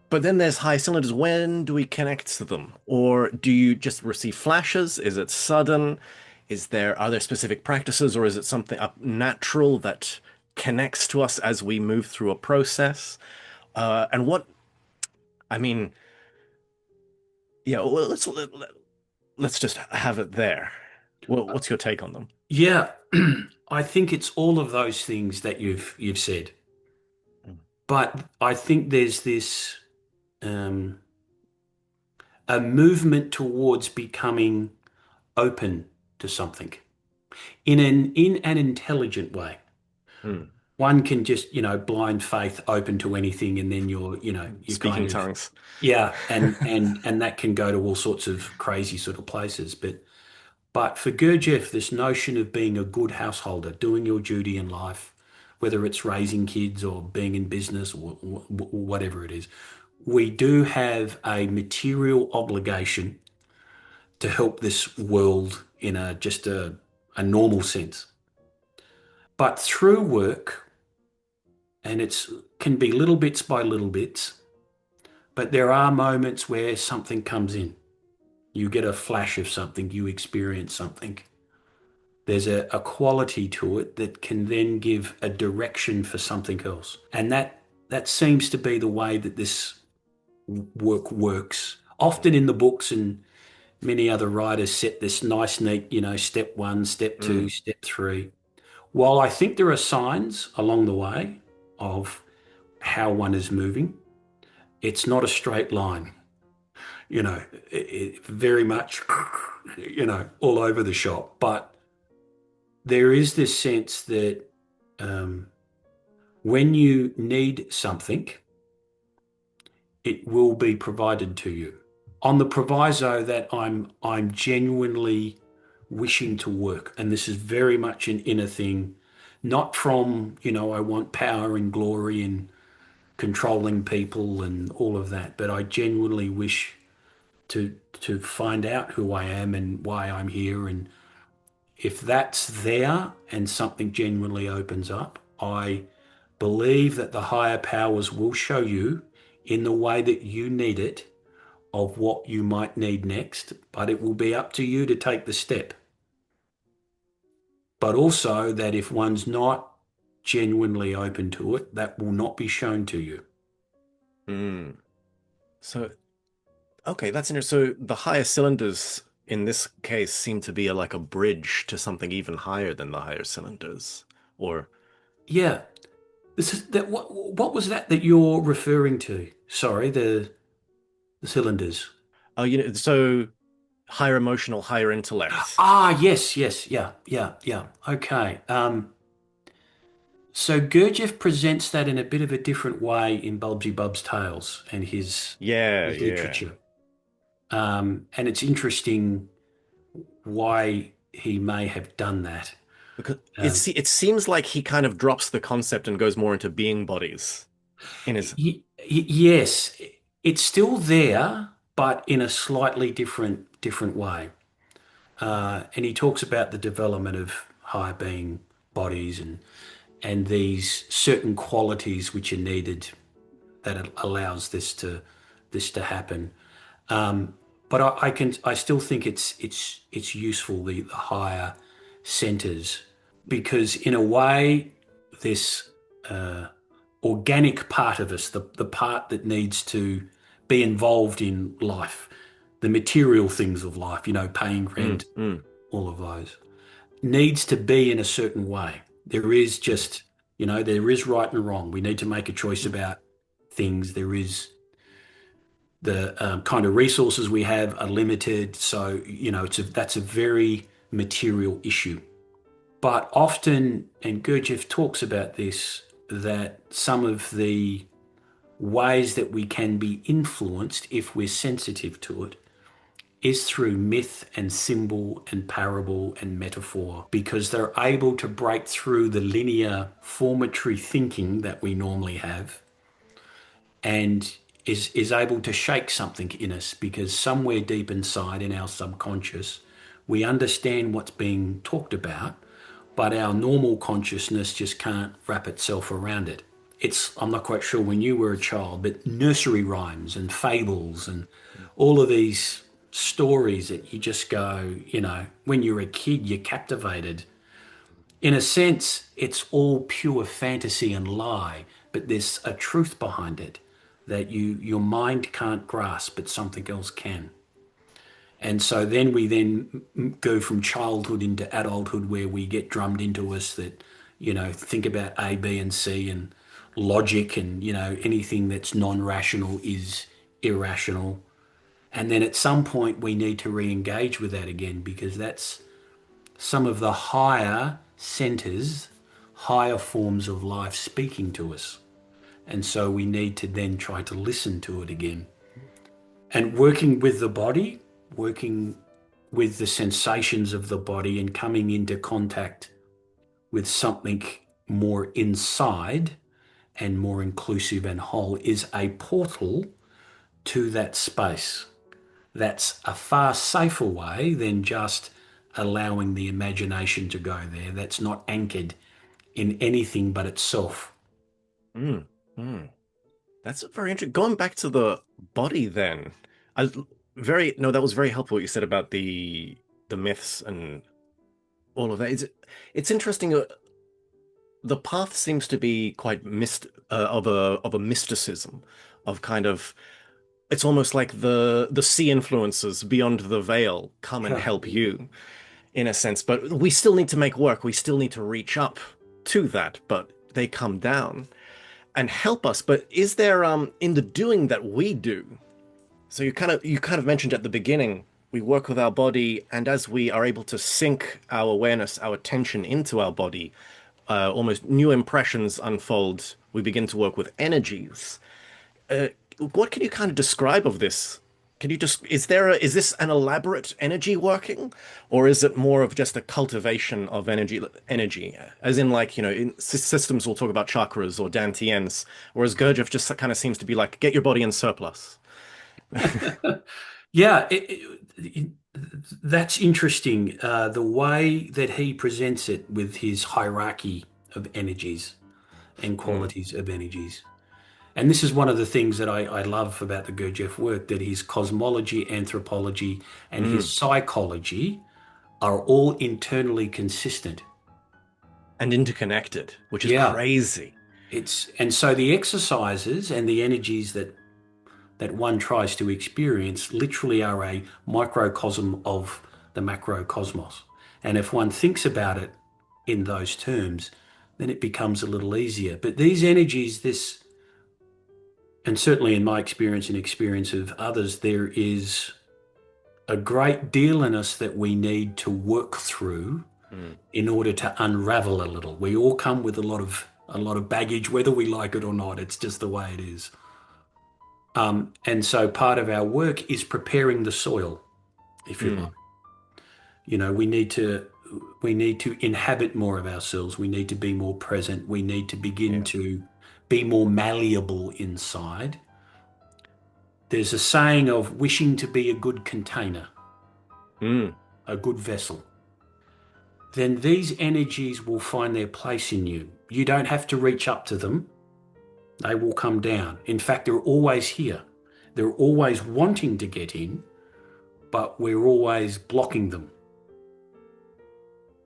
But then there's high cylinders. When do we connect to them? Or do you just receive flashes? Is it sudden? Are there specific practices, or is it something natural that connects to us as we move through a process? And I mean, yeah, well, let's just have it there. Well, what's your take on them? Yeah. I think it's all of those things that you've said. But I think there's this um, a movement towards becoming open to something in an intelligent way. Hmm. One can just, blind faith open to anything, and then you're Speaking kind of, tongues. yeah, and that can go to all sorts of crazy sort of places. But for Gurdjieff, this notion of being a good householder, doing your duty in life, whether it's raising kids or being in business or whatever it is, we do have a material obligation to help this world in a normal sense. But through work, and it's can be little bits by little bits, but there are moments where something comes in. You get a flash of something, you experience something. There's a quality to it that can then give a direction for something else. And that seems to be the way that this work works. Often in the books, and many other writers set this nice, neat, step one, step two, Mm. step three. While I think there are signs along the way of how one is moving, it's not a straight line. Very much, all over the shop. But there is this sense that um, when you need something, it will be provided to you. On the proviso that I'm genuinely wishing to work, and this is very much an inner thing, not from, I want power and glory and controlling people and all of that, but I genuinely wish to find out who I am and why I'm here. And if that's there and something genuinely opens up, I believe that the higher powers will show you in the way that you need it of what you might need next, but it will be up to you to take the step. But also that if one's not genuinely open to it, that will not be shown to you. Mm. So, okay, that's interesting. So the higher cylinders in this case seem to be like a bridge to something even higher than the higher cylinders. Or, Yeah. This is that what was that you're referring to? Sorry, the cylinders. oh, so higher emotional, higher intellect. Ah, yes, yes, yeah, yeah, yeah. Okay. So Gurdjieff presents that in a bit of a different way in Bulgy Bub's Tales and Yeah, his yeah. literature. And it's interesting why he may have done that. Because Um, it seems like he kind of drops the concept and goes more into being bodies in his. yes, it's still there, but in a slightly different way. And he talks about the development of higher being bodies and these certain qualities which are needed that it allows this to happen. Um, but I still think it's useful the higher centers because in a way this uh, organic part of us, the part that needs to be involved in life, the material things of life, paying Mm, rent, mm, all of those, needs to be in a certain way. There is mm, just, there is right and wrong. We need to make a choice about things. There is the kind of resources we have are limited. So, that's a very material issue. But often, and Gurdjieff talks about this, that some of the ways that we can be influenced if we're sensitive to it is through myth and symbol and parable and metaphor because they're able to break through the linear formatory thinking that we normally have and is able to shake something in us because somewhere deep inside in our subconscious we understand what's being talked about, but our normal consciousness just can't wrap itself around it. I'm not quite sure when you were a child, but nursery rhymes and fables and all of these stories that you just go, when you're a kid, you're captivated. In a sense, it's all pure fantasy and lie, but there's a truth behind it that your mind can't grasp, but something else can. And so then we then go from childhood into adulthood where we get drummed into us that, think about A, B, and C and logic and, anything that's non-rational is irrational. And then at some point we need to re-engage with that again because that's some of the higher centers, higher forms of life speaking to us. And so we need to then try to listen to it again. And working with the body, working with the sensations of the body and coming into contact with something more inside and more inclusive and whole is a portal to that space. That's a far safer way than just allowing the imagination to go there. That's not anchored in anything but itself. Mm, mm. That's very interesting. Going back to the body then, I very no, that was very helpful what you said about the myths and all of that. It's interesting. The path seems to be quite of a mysticism, of kind of it's almost like the sea influences beyond the veil come and Yeah. help you in a sense. But we still need to make work. We still need to reach up to that, but they come down and help us. But is there in the doing that we do? So you kind of mentioned at the beginning, we work with our body, and as we are able to sync our awareness, our attention into our body, almost new impressions unfold. We begin to work with energies. Uh, what can you kind of describe of this? Can you just, is this an elaborate energy working, or is it more of just a cultivation of energy, as in like, in systems we'll talk about chakras or dantians, whereas Gurdjieff just kind of seems to be like, get your body in surplus. Yeah, that's interesting. The way that he presents it with his hierarchy of energies and Mm, qualities of energies. And this is one of the things that I love about the Gurdjieff work, that his cosmology, anthropology, and his mm. psychology are all internally consistent. And interconnected, which is Yeah, crazy. and so the exercises and the energies that one tries to experience literally are a microcosm of the macrocosmos. And if one thinks about it in those terms, then it becomes a little easier. But these energies, and certainly in my experience and experience of others, there is a great deal in us that we need to work through Mm, in order to unravel a little. We all come with a lot of baggage, whether we like it or not. It's just the way it is. And so part of our work is preparing the soil, if you like. mm, We need to inhabit more of ourselves. We need to be more present. We need to begin yeah. to be more malleable inside. There's a saying of wishing to be a good container, Mm, a good vessel. Then these energies will find their place in you. You don't have to reach up to them. They will come down. In fact, they're always here. They're always wanting to get in, but we're always blocking them.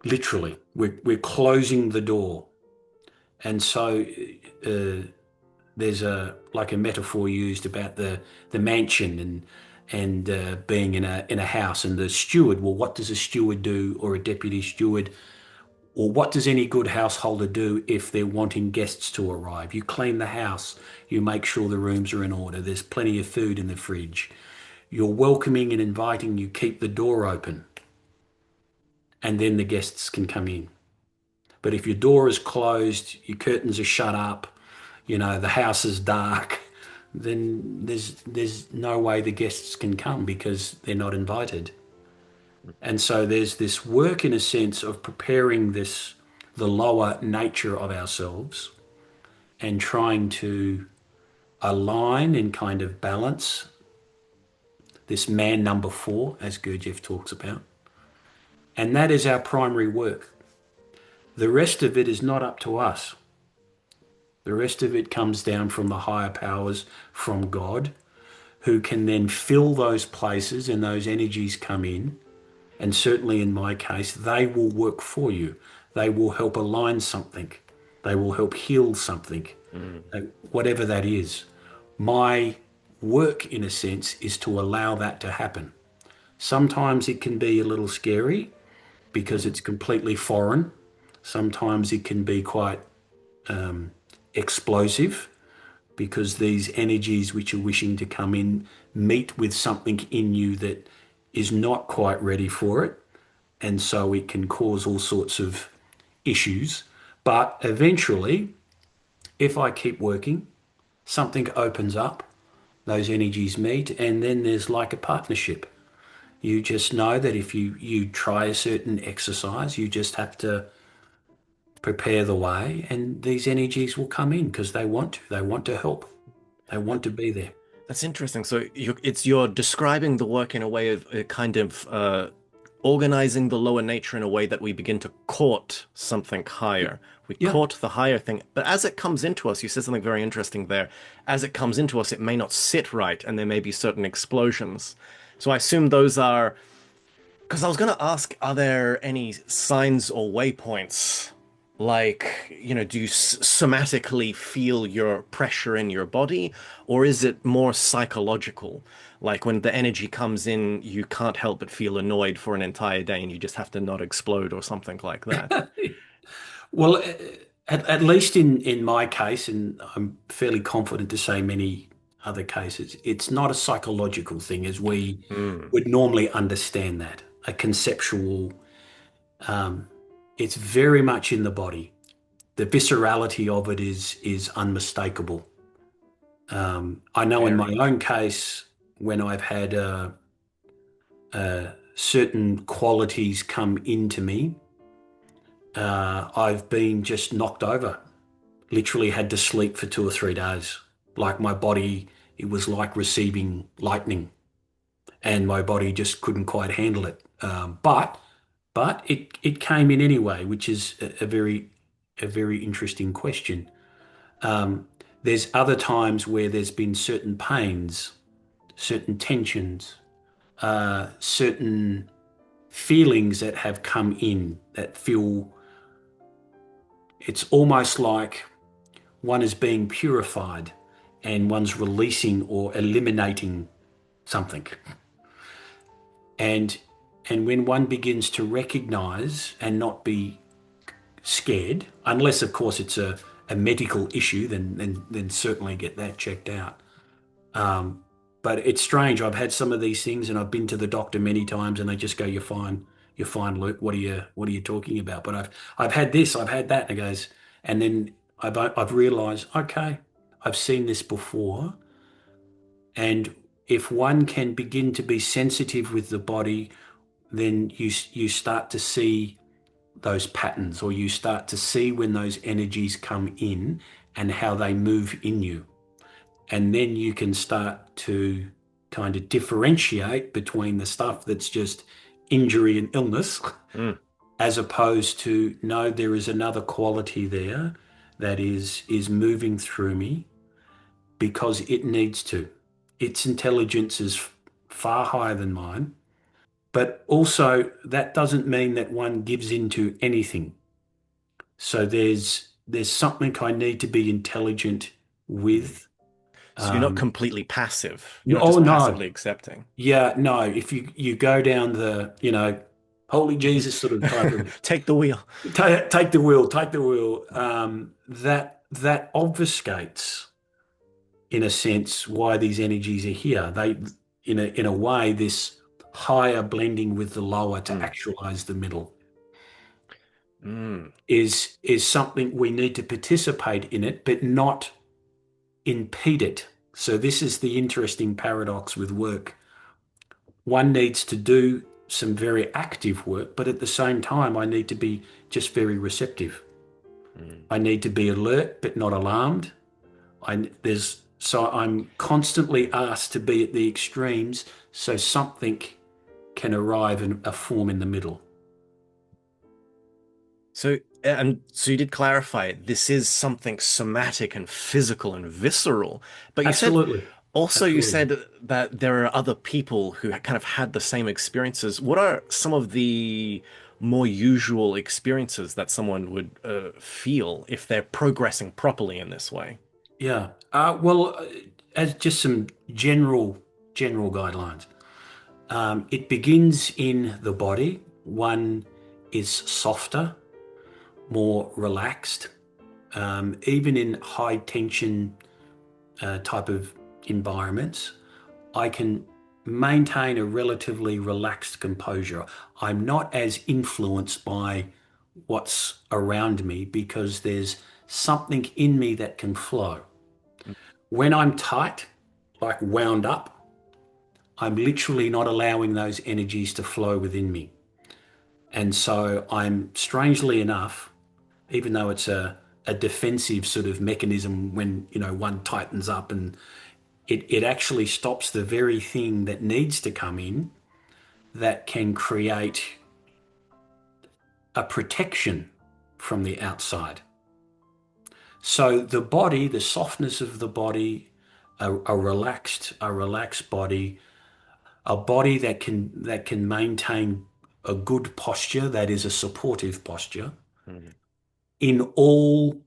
Literally, we're closing the door. And so there's a metaphor used about the mansion and being in a house and the steward. Well, what does a steward do, or a deputy steward? Or what does any good householder do if they're wanting guests to arrive? You clean the house, you make sure the rooms are in order, there's plenty of food in the fridge. You're welcoming and inviting, you keep the door open, and then the guests can come in. But if your door is closed, your curtains are shut up, the house is dark, then there's no way the guests can come because they're not invited. And so there's this work in a sense of preparing the lower nature of ourselves and trying to align and kind of balance this man number four, as Gurdjieff talks about. And that is our primary work. The rest of it is not up to us. The rest of it comes down from the higher powers, from God, who can then fill those places and those energies come in. And certainly in my case, they will work for you. They will help align something. They will help heal something, Mm. whatever that is. My work, in a sense, is to allow that to happen. Sometimes it can be a little scary because Mm. it's completely foreign. Sometimes it can be quite explosive because these energies which are wishing to come in meet with something in you that is not quite ready for it. And so it can cause all sorts of issues. But eventually, if I keep working, something opens up, those energies meet, and then there's like a partnership. You just know that if you try a certain exercise, you just have to prepare the way, and these energies will come in because they want to. They want to help. They want to be there. That's interesting. So you're describing the work in a way of kind of organizing the lower nature in a way that we begin to court something higher. We Yeah. court the higher thing, but as it comes into us, you said something very interesting there. As it comes into us, it may not sit right, and there may be certain explosions. So I assume those are, because I was going to ask, are there any signs or waypoints? Like, do you somatically feel your pressure in your body, or is it more psychological? Like when the energy comes in, you can't help but feel annoyed for an entire day and you just have to not explode or something like that. Well, at least in my case, and I'm fairly confident to say many other cases, it's not a psychological thing as we Mm, would normally understand that. A conceptual, um, it's very much in the body. The viscerality of it is unmistakable. I know in my very own interesting. case, when I've had certain qualities come into me, I've been just knocked over. Literally had to sleep for 2 or 3 days. Like my body, it was like receiving lightning, and my body just couldn't quite handle it. But it came in anyway, which is a very interesting question. Um, there's other times where there's been certain pains, certain tensions, certain feelings that have come in that feel it's almost like one is being purified and one's releasing or eliminating something. And and when one begins to recognize and not be scared, unless of course it's a medical issue, then certainly get that checked out. Um, but it's strange. I've had some of these things, and I've been to the doctor many times, and they just go, you're fine, Luke. What are you talking about?" But I've had this, I've had that, and it goes, and then I've realised, okay, I've seen this before, and if one can begin to be sensitive with the body, then you start to see those patterns, or you start to see when those energies come in and how they move in you. And then you can start to kind of differentiate between the stuff that's just injury and illness, Mm, as opposed to, no, there is another quality there that is moving through me because it needs to. Its intelligence is far higher than mine. But also, that doesn't mean that one gives into anything. So there's something I need to be intelligent mm. with. So you're not Um, completely passive. You're no, not oh just no, passively accepting. yeah, no. If you go down the, holy Jesus sort of type of Take the wheel. take the wheel, take the wheel. That obfuscates, in a sense, why these energies are here. They, in a way, this higher blending with the lower to Mm, actualize the middle mm, is something we need to participate in it, but not impede it. So this is the interesting paradox with work. One needs to do some very active work, but at the same time, I need to be just very receptive. Mm. I need to be alert but not alarmed. So I'm constantly asked to be at the extremes so something can arrive in a form in the middle. So, and so you did clarify this is something somatic and physical and visceral, but Absolutely. you Absolutely. said that there are other people who kind of had the same experiences. What are some of the more usual experiences that someone would feel if they're progressing properly in this way? Yeah. Well, as just some general guidelines. It begins in the body. One is softer, more relaxed. Even in high tension type of environments, I can maintain a relatively relaxed composure. I'm not as influenced by what's around me because there's something in me that can flow. When I'm tight, like wound up, I'm literally not allowing those energies to flow within me. And so I'm strangely enough, even though it's a defensive sort of mechanism when, one tightens up and it actually stops the very thing that needs to come in that can create a protection from the outside. So the body, the softness of the body, a relaxed body, a body that can maintain a good posture, that is a supportive posture Mhm. in all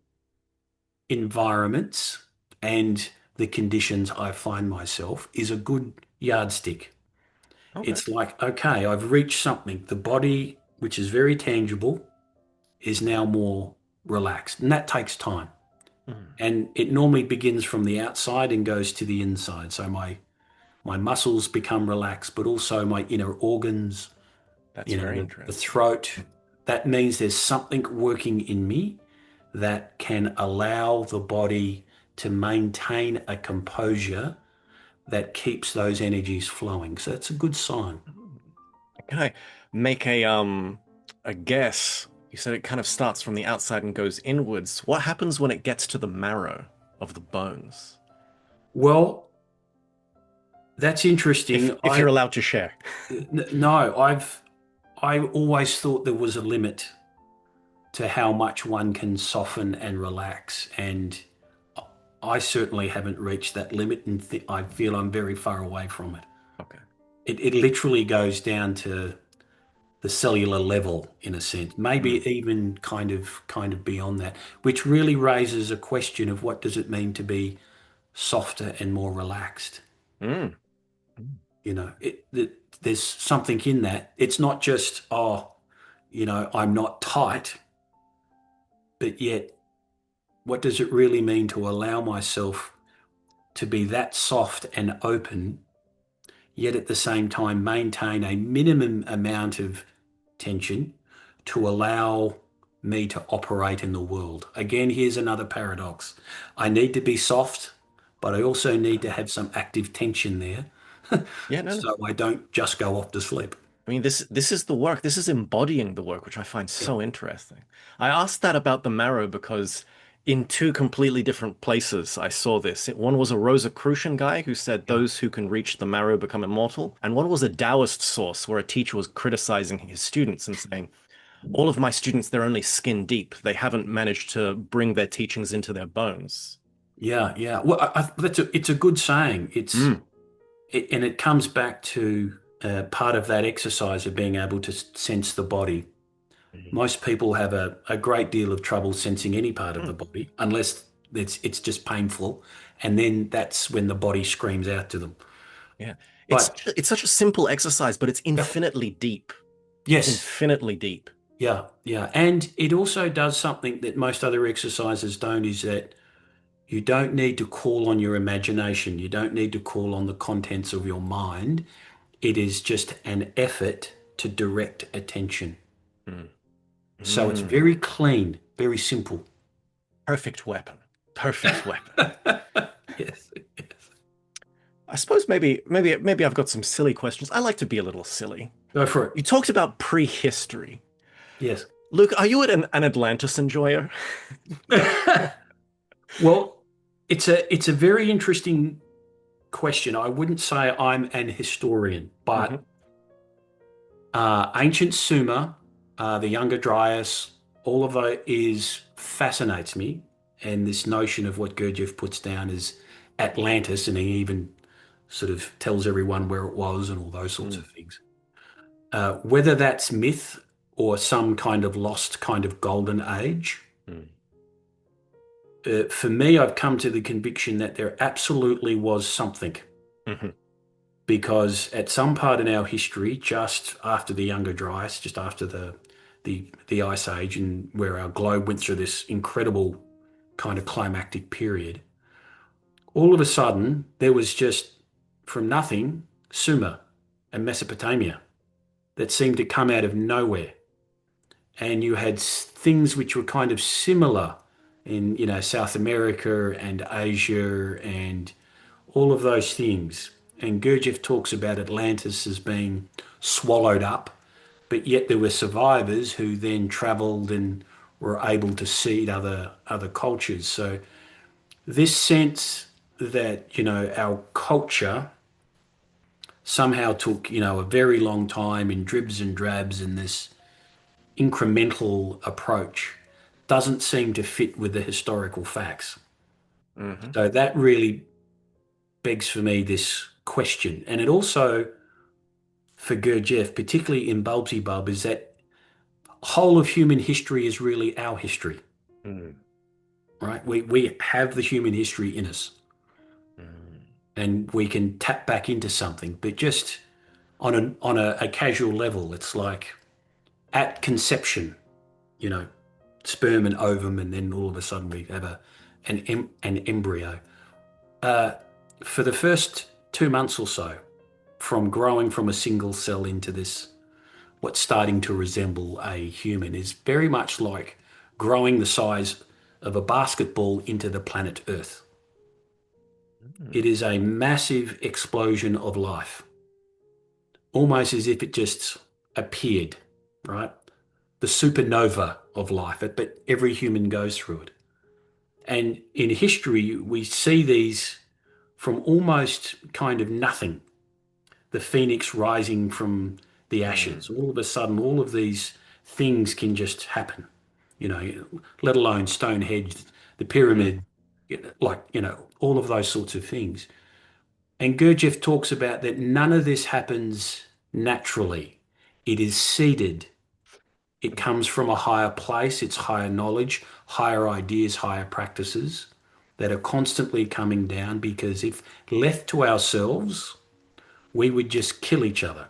environments and the conditions I find myself is a good yardstick. Okay. It's like, okay, I've reached something. The body, which is very tangible, is now more relaxed. And that takes time. Mm. And it normally begins from the outside and goes to the inside. So my muscles become relaxed, but also my inner organs, That's very the interesting. throat. That means there's something working in me that can allow the body to maintain a composure that keeps those energies flowing. So that's a good sign. Mm. Can I make a guess? You said it kind of starts from the outside and goes inwards. What happens when it gets to the marrow of the bones? Well, that's interesting. If you're allowed to share. No, I always thought there was a limit to how much one can soften and relax, and I certainly haven't reached that limit, and I feel I'm very far away from it. Okay. It literally goes down to the cellular level in a sense, Mm. maybe even kind of beyond that, which really raises a question of what does it mean to be softer and more relaxed? Mm. Mm. There's something in that. It's not just, I'm not tight, but yet, what does it really mean to allow myself to be that soft and open, yet at the same time maintain a minimum amount of tension to allow me to operate in the world? Again, here's another paradox. I need to be soft, but I also need to have some active tension there Yeah, no, no. so I don't just go off to sleep. I mean, this is the work. This is embodying the work, which I find Yeah. so interesting. I asked that about the marrow because in two completely different places I saw this. One was a Rosicrucian guy who said Yeah. those who can reach the marrow become immortal, and one was a Taoist source where a teacher was criticizing his students and saying, "All of my students, they're only skin deep. They haven't managed to bring their teachings into their bones." Yeah, yeah. Well, it's a good saying. Mm. And it comes back to part of that exercise of being able to sense the body. Mhm. Most people have a great deal of trouble sensing any part of the Mm. body unless it's just painful, and then that's when the body screams out to them. Yeah. But It's such a simple exercise, but it's yeah, infinitely deep. It's yes, infinitely deep. yeah, yeah, and it also does something that most other exercises don't, is that you don't need to call on your imagination. You don't need to call on the contents of your mind. It is just an effort to direct attention. Mm. So it's Mm. very clean, very simple. Perfect weapon. Perfect weapon. Yes. I suppose maybe I've got some silly questions. I like to be a little silly. Go for You talked about prehistory. it. Luke, are you an Atlantis enjoyer? Yes. Well, it's a very interesting question. I wouldn't say I'm an historian, Hmm. but ancient Sumer, the Younger Dryas, all of that is fascinates me. And this notion of what Gurdjieff puts down as Atlantis, and he even sort of tells everyone where it was and all those sorts of Mm. things. Whether that's myth or some kind of lost kind of golden age, Mm. for me, I've come to the conviction that there absolutely was something. Hmm. Because at some part in our history, just after the Younger Dryas, just after the Ice Age, and where our globe went through this incredible kind of climactic period, all of a sudden there was just from nothing Sumer and Mesopotamia that seemed to come out of nowhere, and you had things which were kind of similar in South America and Asia and all of those things. And Gurdjieff talks about Atlantis as being swallowed up, but yet there were survivors who then traveled and were able to seed other cultures. So this sense that, our culture somehow took, a very long time in dribs and drabs in this incremental approach doesn't seem to fit with the historical facts. Hmm. So that really begs for me this question. And it also, for Gurdjieff, particularly in Bulbsy Bub, is that whole of human history is really our history, Mm. right? We have the human history in us Mm. and we can tap back into something, but just on a casual level, it's like at conception, you know, sperm and ovum, and then all of a sudden we have an embryo. Uh, for the first 2 months or so, from growing from a single cell into this, what's starting to resemble a human, is very much like growing the size of a basketball into the planet Earth. Mm. It is a massive explosion of life, almost as if it just appeared, right? The supernova of life, but every human goes through it. And in history, we see these from almost kind of nothing, the phoenix rising from the Mm. ashes. All of a sudden, all of these things can just happen, let alone Stonehenge, the Mm. pyramid, like, all of those sorts of things. And Gurdjieff talks about that none of this happens naturally. It is seeded. It comes from a higher place, it's higher knowledge, higher ideas, higher practices that are constantly coming down because if left to ourselves, we would just kill each other.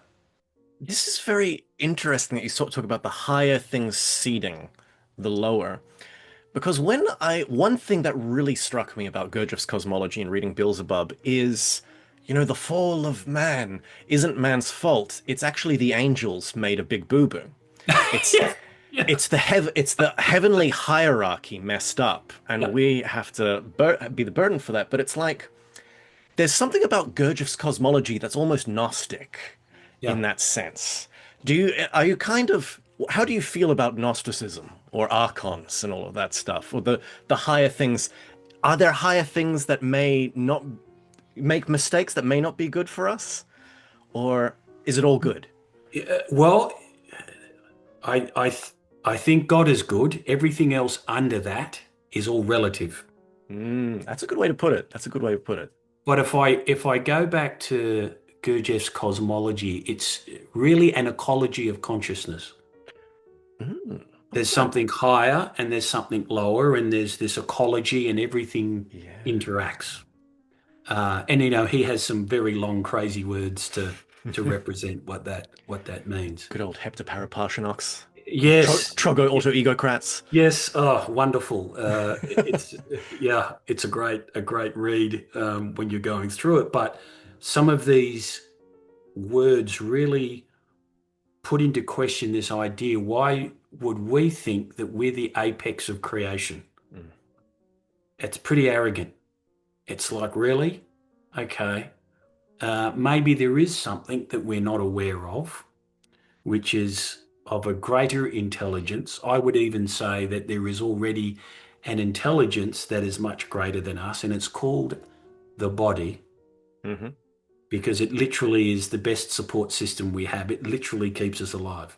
This is very interesting that you sort of talk about the higher things seeding the lower. Because one thing that really struck me about Gurdjieff's cosmology and reading Beelzebub is, the fall of man isn't man's fault. It's actually the angels made a big boo-boo. It's Yeah, yeah, it's the heavenly hierarchy messed up, and yeah, we have to be the burden for that. But it's like there's something about Gurdjieff's cosmology that's almost Gnostic yeah. in that sense. Are you kind of, how do you feel about Gnosticism or archons and all of that stuff, or the higher things? Are there higher things that may not make mistakes that may not be good for us, or is it all good? Well, I, I, th- I think God is good. Everything else under that is all relative. That's a good way to put it. That's a good way to put it. But if I go back to Gurdjieff's cosmology, it's really an ecology of consciousness. Mm, There's okay. something higher and there's something lower, and there's this ecology, and everything Yeah. interacts. And he has some very long, crazy words to represent what that means. Good old heptaparaparshinox. Yes, Trogo autoegocrats. yes. Oh, wonderful. Yeah, it's a great read when you're going through it. But some of these words really put into question this idea. Why would we think that we're the apex of creation? Mm. It's pretty arrogant. It's like, really? Okay. maybe there is something that we're not aware of, which is of a greater intelligence. I would even say that there is already an intelligence that is much greater than us, and it's called the body Hmm. because it literally is the best support system we have. It literally keeps us alive,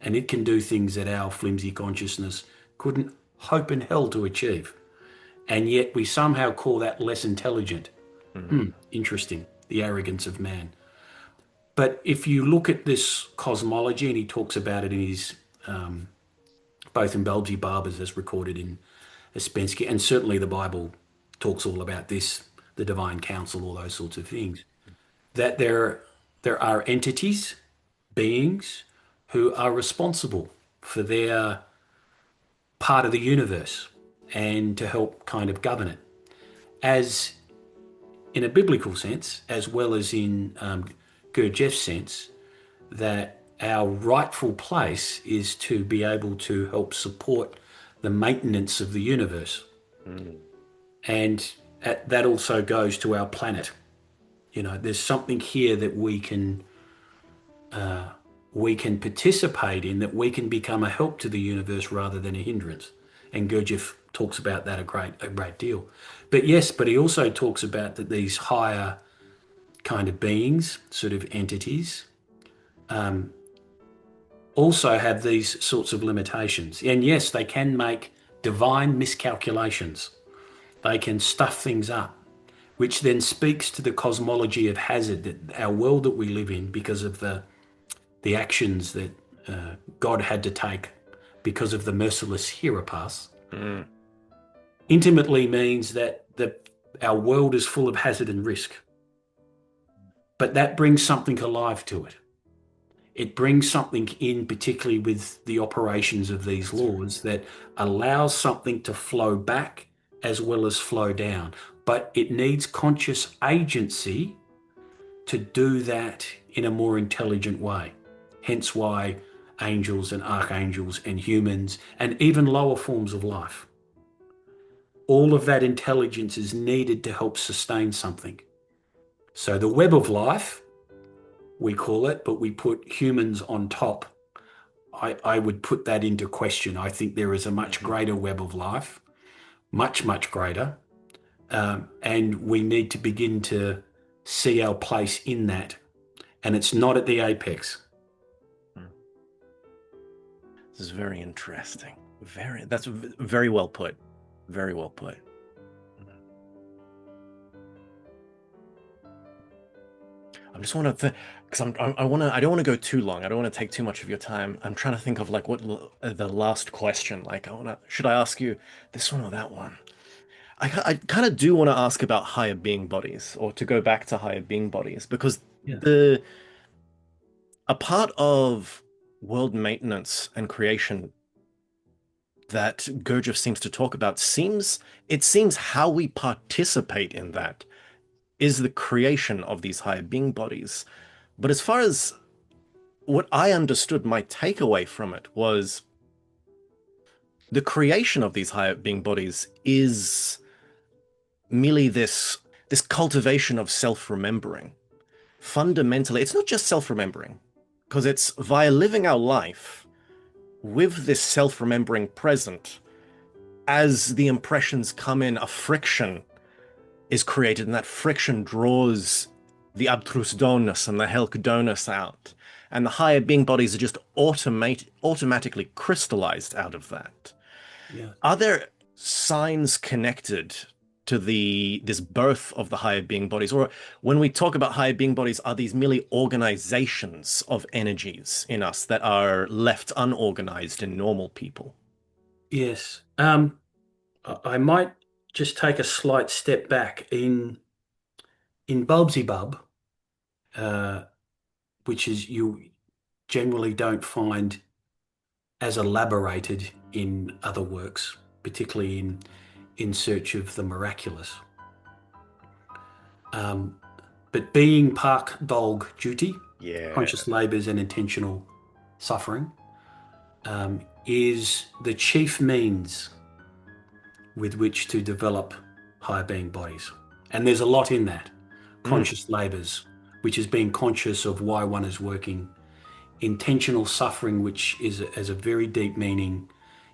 and it can do things that our flimsy consciousness couldn't hope in hell to achieve. And yet we somehow call that less intelligent. Hmm. Interesting, the arrogance of man. But if you look at this cosmology, and he talks about it in his both in Belgi Barbers as recorded in Ouspensky, and certainly the Bible talks all about this, the divine council, all those sorts of things, that there are entities, beings who are responsible for their part of the universe and to help kind of govern it, as in a biblical sense, as well as in Gurdjieff's sense, that our rightful place is to be able to help support the maintenance of the universe. Mm. And that also goes to our planet. You know, there's something here that we can participate in, that we can become a help to the universe rather than a hindrance. And Gurdjieff talks about that a great deal. But yes, but he also talks about that these higher kind of beings, sort of entities, also have these sorts of limitations. And yes, they can make divine miscalculations. They can stuff things up, which then speaks to the cosmology of hazard, that our world that we live in, because of the actions that God had to take because of the merciless Hieropass, Mm. intimately means that our world is full of hazard and risk. But that brings something alive to it. It brings something in, particularly with the operations of these That's right. laws, that allows something to flow back as well as flow down. But it needs conscious agency to do that in a more intelligent way. Hence why angels and archangels and humans and even lower forms of life, all of that intelligence is needed to help sustain something. So the web of life, we call it, but we put humans on top. I would put that into question. I think there is a much Hmm. greater web of life, much, much greater. And we need to begin to see our place in that. And it's not at the apex. This is very interesting. That's very well put. Very well put. I'm just want to, because I don't want to go too long. I don't want to take too much of your time. I'm trying to think of like the last question. Like, should I ask you this one or that one? I kind of do want to ask about higher being bodies, or to go back to higher being bodies, because Yeah. a part of world maintenance and creation that Gurdjieff seems to talk about seems how we participate in that is the creation of these higher being bodies. But as far as what I understood, my takeaway from it was the creation of these higher being bodies is merely this cultivation of self-remembering. Fundamentally, it's not just self-remembering, because it's via living our life with this self-remembering present. As the impressions come in, a friction is created, and that friction draws the abstrus donus and the helc donus out. And the higher being bodies are just automatically crystallized out of that. Yeah. Are there signs connected to this birth of the higher being bodies? Or when we talk about higher being bodies, are these merely organizations of energies in us that are left unorganized in normal people? Yes. I might just take a slight step back in Bubsy Bub, uh, which is you generally don't find as elaborated in other works, particularly in Search of the Miraculous. Um, but being Park Dog Duty, Yeah. conscious labours and intentional suffering, is the chief means with which to develop higher being bodies. And there's a lot in that. Mm. Conscious labours. which is being conscious of why one is working. Intentional suffering, which has a very deep meaning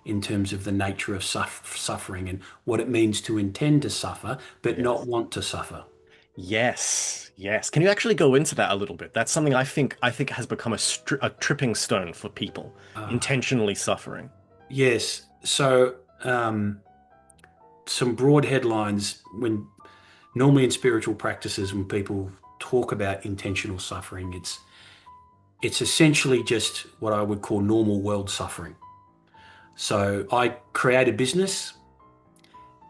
in terms of the nature of suffering and what it means to intend to suffer, but not Yes. want to suffer. Yes, yes. Can you actually go into that a little bit? That's something I think has become a tripping stone for people, Uh, intentionally suffering. yes. So, some broad headlines when normally in spiritual practices, when people talk about intentional suffering, it's essentially just what I would call normal world suffering. So I create a business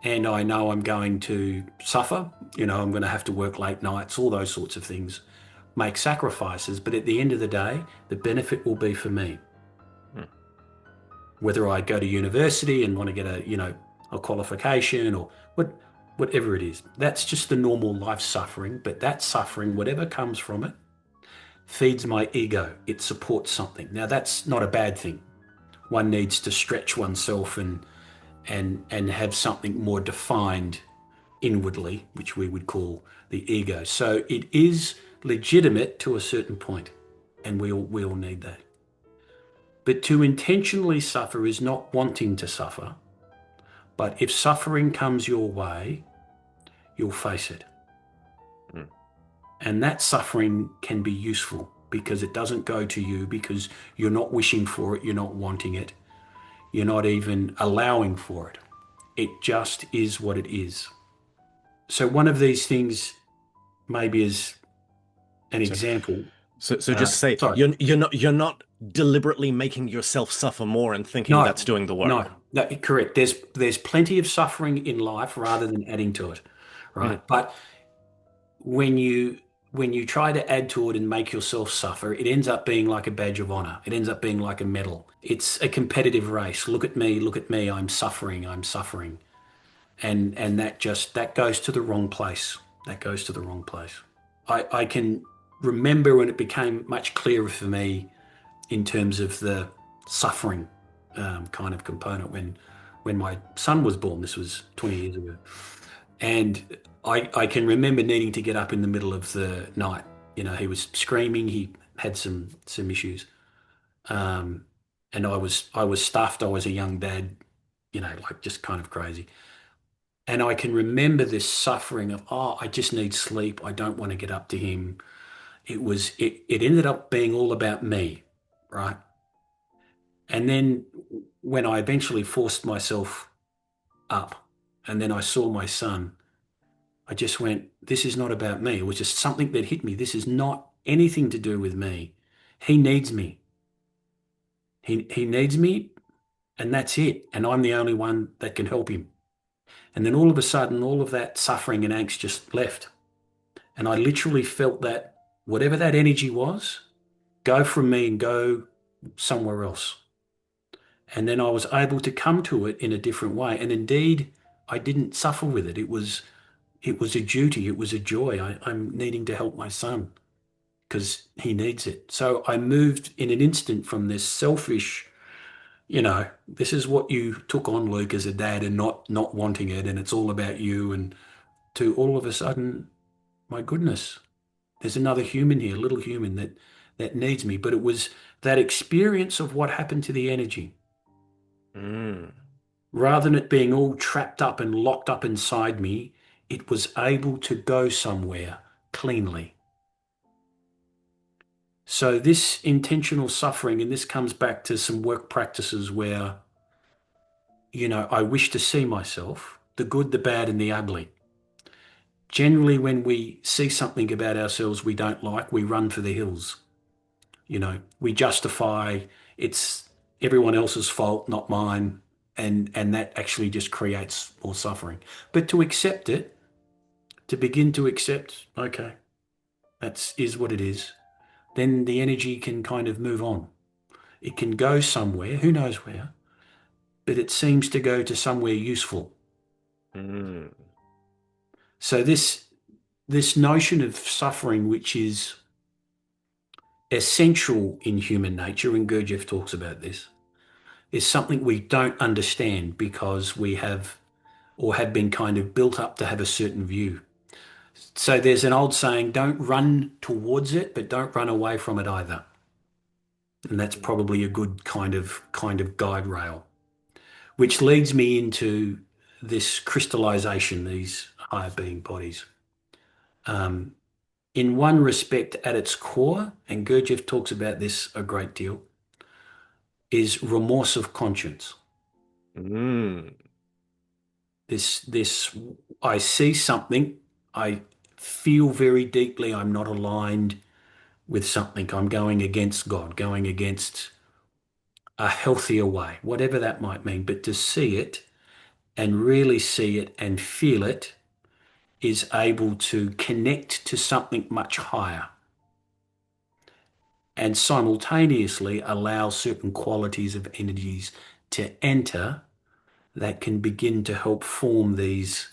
and I know I'm going to suffer. I'm going to have to work late nights, all those sorts of things, make sacrifices. But at the end of the day, the benefit will be for me. Hmm. Whether I go to university and want to get a qualification or whatever it is, that's just the normal life suffering. But that suffering, whatever comes from it, feeds my ego. It supports something. Now, that's not a bad thing. One needs to stretch oneself and have something more defined inwardly, which we would call the ego. So it is legitimate to a certain point, and we all need that. But to intentionally suffer is not wanting to suffer. But if suffering comes your way, you'll face it. Hmm. And that suffering can be useful because it doesn't go to you because you're not wishing for it, you're not wanting it, you're not even allowing for it. It just is what it is. So one of these things maybe is an So, example. so just say Sorry. you're not deliberately making yourself suffer more and thinking that's No, doing the work. no, correct. There's plenty of suffering in life rather than adding to it, Hmm. right? But when you when you try to add to it and make yourself suffer, it ends up being like a badge of honor. It ends up being like a medal. It's a competitive race. Look at me, I'm suffering, I'm suffering. And that goes to the wrong place. That goes to the wrong place. I can remember when it became much clearer for me in terms of the suffering kind of component when my son was born. This was 20 years ago. And I can remember needing to get up in the middle of the night. He was screaming. He had some issues, um, and I was stuffed. I was a young dad, like just kind of crazy. And I can remember this suffering of, oh, I just need sleep. I don't want to get up to him. It ended up being all about me, right? And then when I eventually forced myself up, and then I saw my son. I just went, this is not about me. It was just something that hit me. This is not anything to do with me. He needs me. He needs me, and that's it. And I'm the only one that can help him. And then all of a sudden, all of that suffering and angst just left. And I literally felt that whatever that energy was, go from me and go somewhere else. And then I was able to come to it in a different way. And indeed, I didn't suffer with it. It was a duty. It was a joy. I'm needing to help my son because he needs it. So I moved in an instant from this selfish, this is what you took on, Luke, as a dad and not wanting it, and it's all about you, and to all of a sudden, my goodness, there's another human here, a little human that needs me. But it was that experience of what happened to the energy. Hmm. Rather than it being all trapped up and locked up inside me, it was able to go somewhere cleanly. So this intentional suffering, and this comes back to some work practices where, I wish to see myself, the good, the bad, and the ugly. Generally, when we see something about ourselves we don't like, we run for the hills. We justify it's everyone else's fault, not mine, and that actually just creates more suffering. But to accept it, to begin to accept, okay, that's is what it is, then the energy can kind of move on. It can go somewhere, who knows where, but it seems to go to somewhere useful. Hmm. So this notion of suffering, which is essential in human nature, and Gurdjieff talks about this, is something we don't understand because we have or have been kind of built up to have a certain view. So there's an old saying, don't run towards it, but don't run away from it either. And that's probably a good kind of guide rail, which leads me into this crystallization, these higher being bodies. Um, in one respect, at its core, and Gurdjieff talks about this a great deal, is remorse of conscience. Mm. This, I see something, I feel very deeply I'm not aligned with something. I'm going against God, going against a healthier way, whatever that might mean. But to see it and really see it and feel it is able to connect to something much higher and simultaneously allow certain qualities of energies to enter that can begin to help form these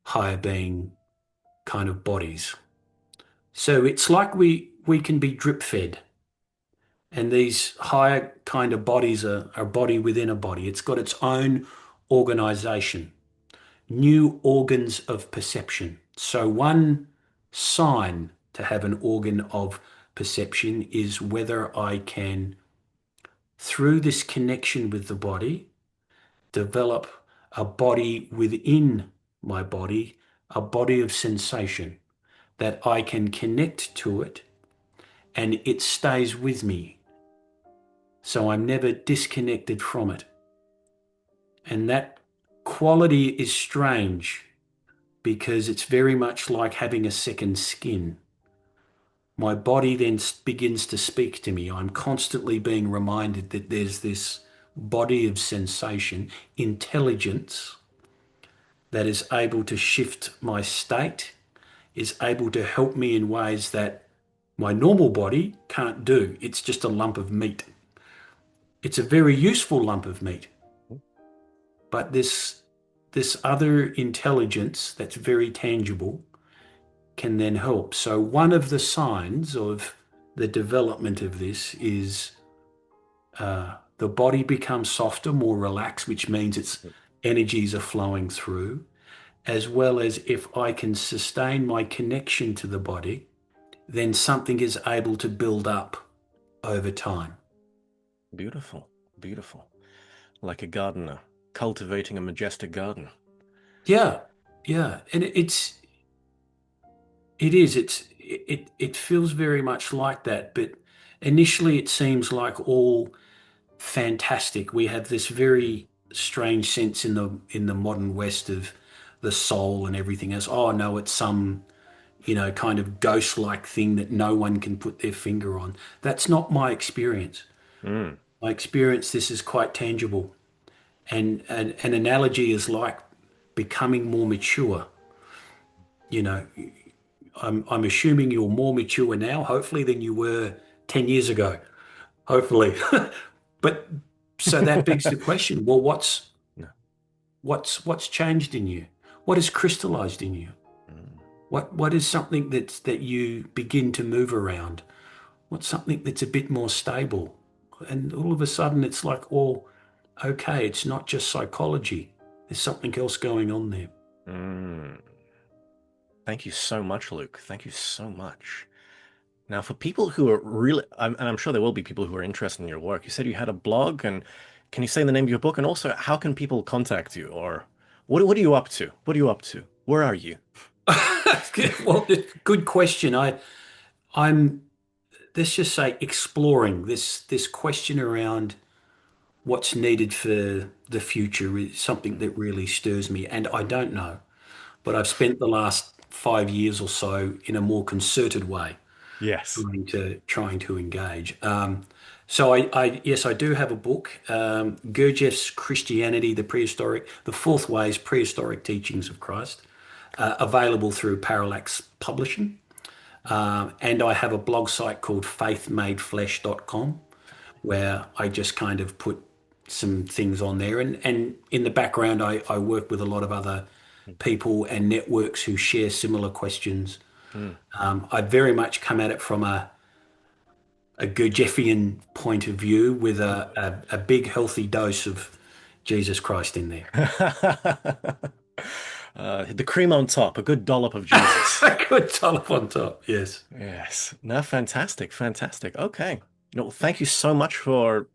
higher being kind of bodies. So it's like we can be drip fed, and these higher kind of bodies are a body within a body. It's got its own organization, new organs of perception. So one sign to have an organ of perception is whether I can, through this connection with the body, develop a body within my body, a body of sensation that I can connect to it and it stays with me. So I'm never disconnected from it. And that quality is strange because it's very much like having a second skin. My body then begins to speak to me. I'm constantly being reminded that there's this body of sensation, intelligence that is able to shift my state, is able to help me in ways that my normal body can't do. It's just a lump of meat. It's a very useful lump of meat, but this other intelligence that's very tangible can then help. So one of the signs of the development of this is the body becomes softer, more relaxed, which means its energies are flowing through, as well as if I can sustain my connection to the body, then something is able to build up over time. Beautiful, beautiful. Like a gardener cultivating a majestic garden. Yeah, yeah, and it is. It feels very much like that, but initially it seems like all fantastic. We have this very strange sense in the modern West of the soul and everything else. Oh no, it's some, kind of ghost-like thing that no one can put their finger on. That's not my experience. Mm. My experience, this is quite tangible. And an analogy is like becoming more mature. You know, I'm assuming you're more mature now, hopefully, than you were 10 years ago. Hopefully. But so that begs the question, well, No. what's changed in you? What has crystallized in you? Mm. What is something that you begin to move around? What's something that's a bit more stable? And all of a sudden it's like, oh, okay, it's not just psychology. There's something else going on there. Mm. Thank you so much, Luke. Thank you so much. Now, for people who are really, and I'm sure there will be people who are interested in your work, you said you had a blog, and can you say the name of your book? And also, how can people contact you? Or what are you up to? What are you up to? Where are you? Well, good question. I'm, let's just say, exploring this question around what's needed for the future is something that really stirs me. And I don't know, but I've spent the last 5 years or so in a more concerted way Yes. trying to engage. So yes, I do have a book, Gurdjieff's Christianity, the fourth ways prehistoric teachings of Christ, available through Parallax Publishing. And I have a blog site called faithmadeflesh.com where I just kind of put some things on there. And in the background, I work with a lot of other people and networks who share similar questions. Mm. I very much come at it from a Gurdjieffian point of view with a big healthy dose of Jesus Christ in there. The cream on top, a good dollop of Jesus. Good top on top. Yes. Yes. No, fantastic, fantastic. Okay. No, thank you so much for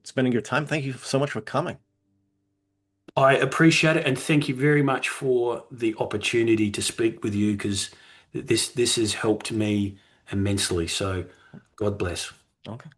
spending your time. Thank you so much for coming. I appreciate it and thank you very much for the opportunity to speak with you because this has helped me immensely. So God bless. Okay.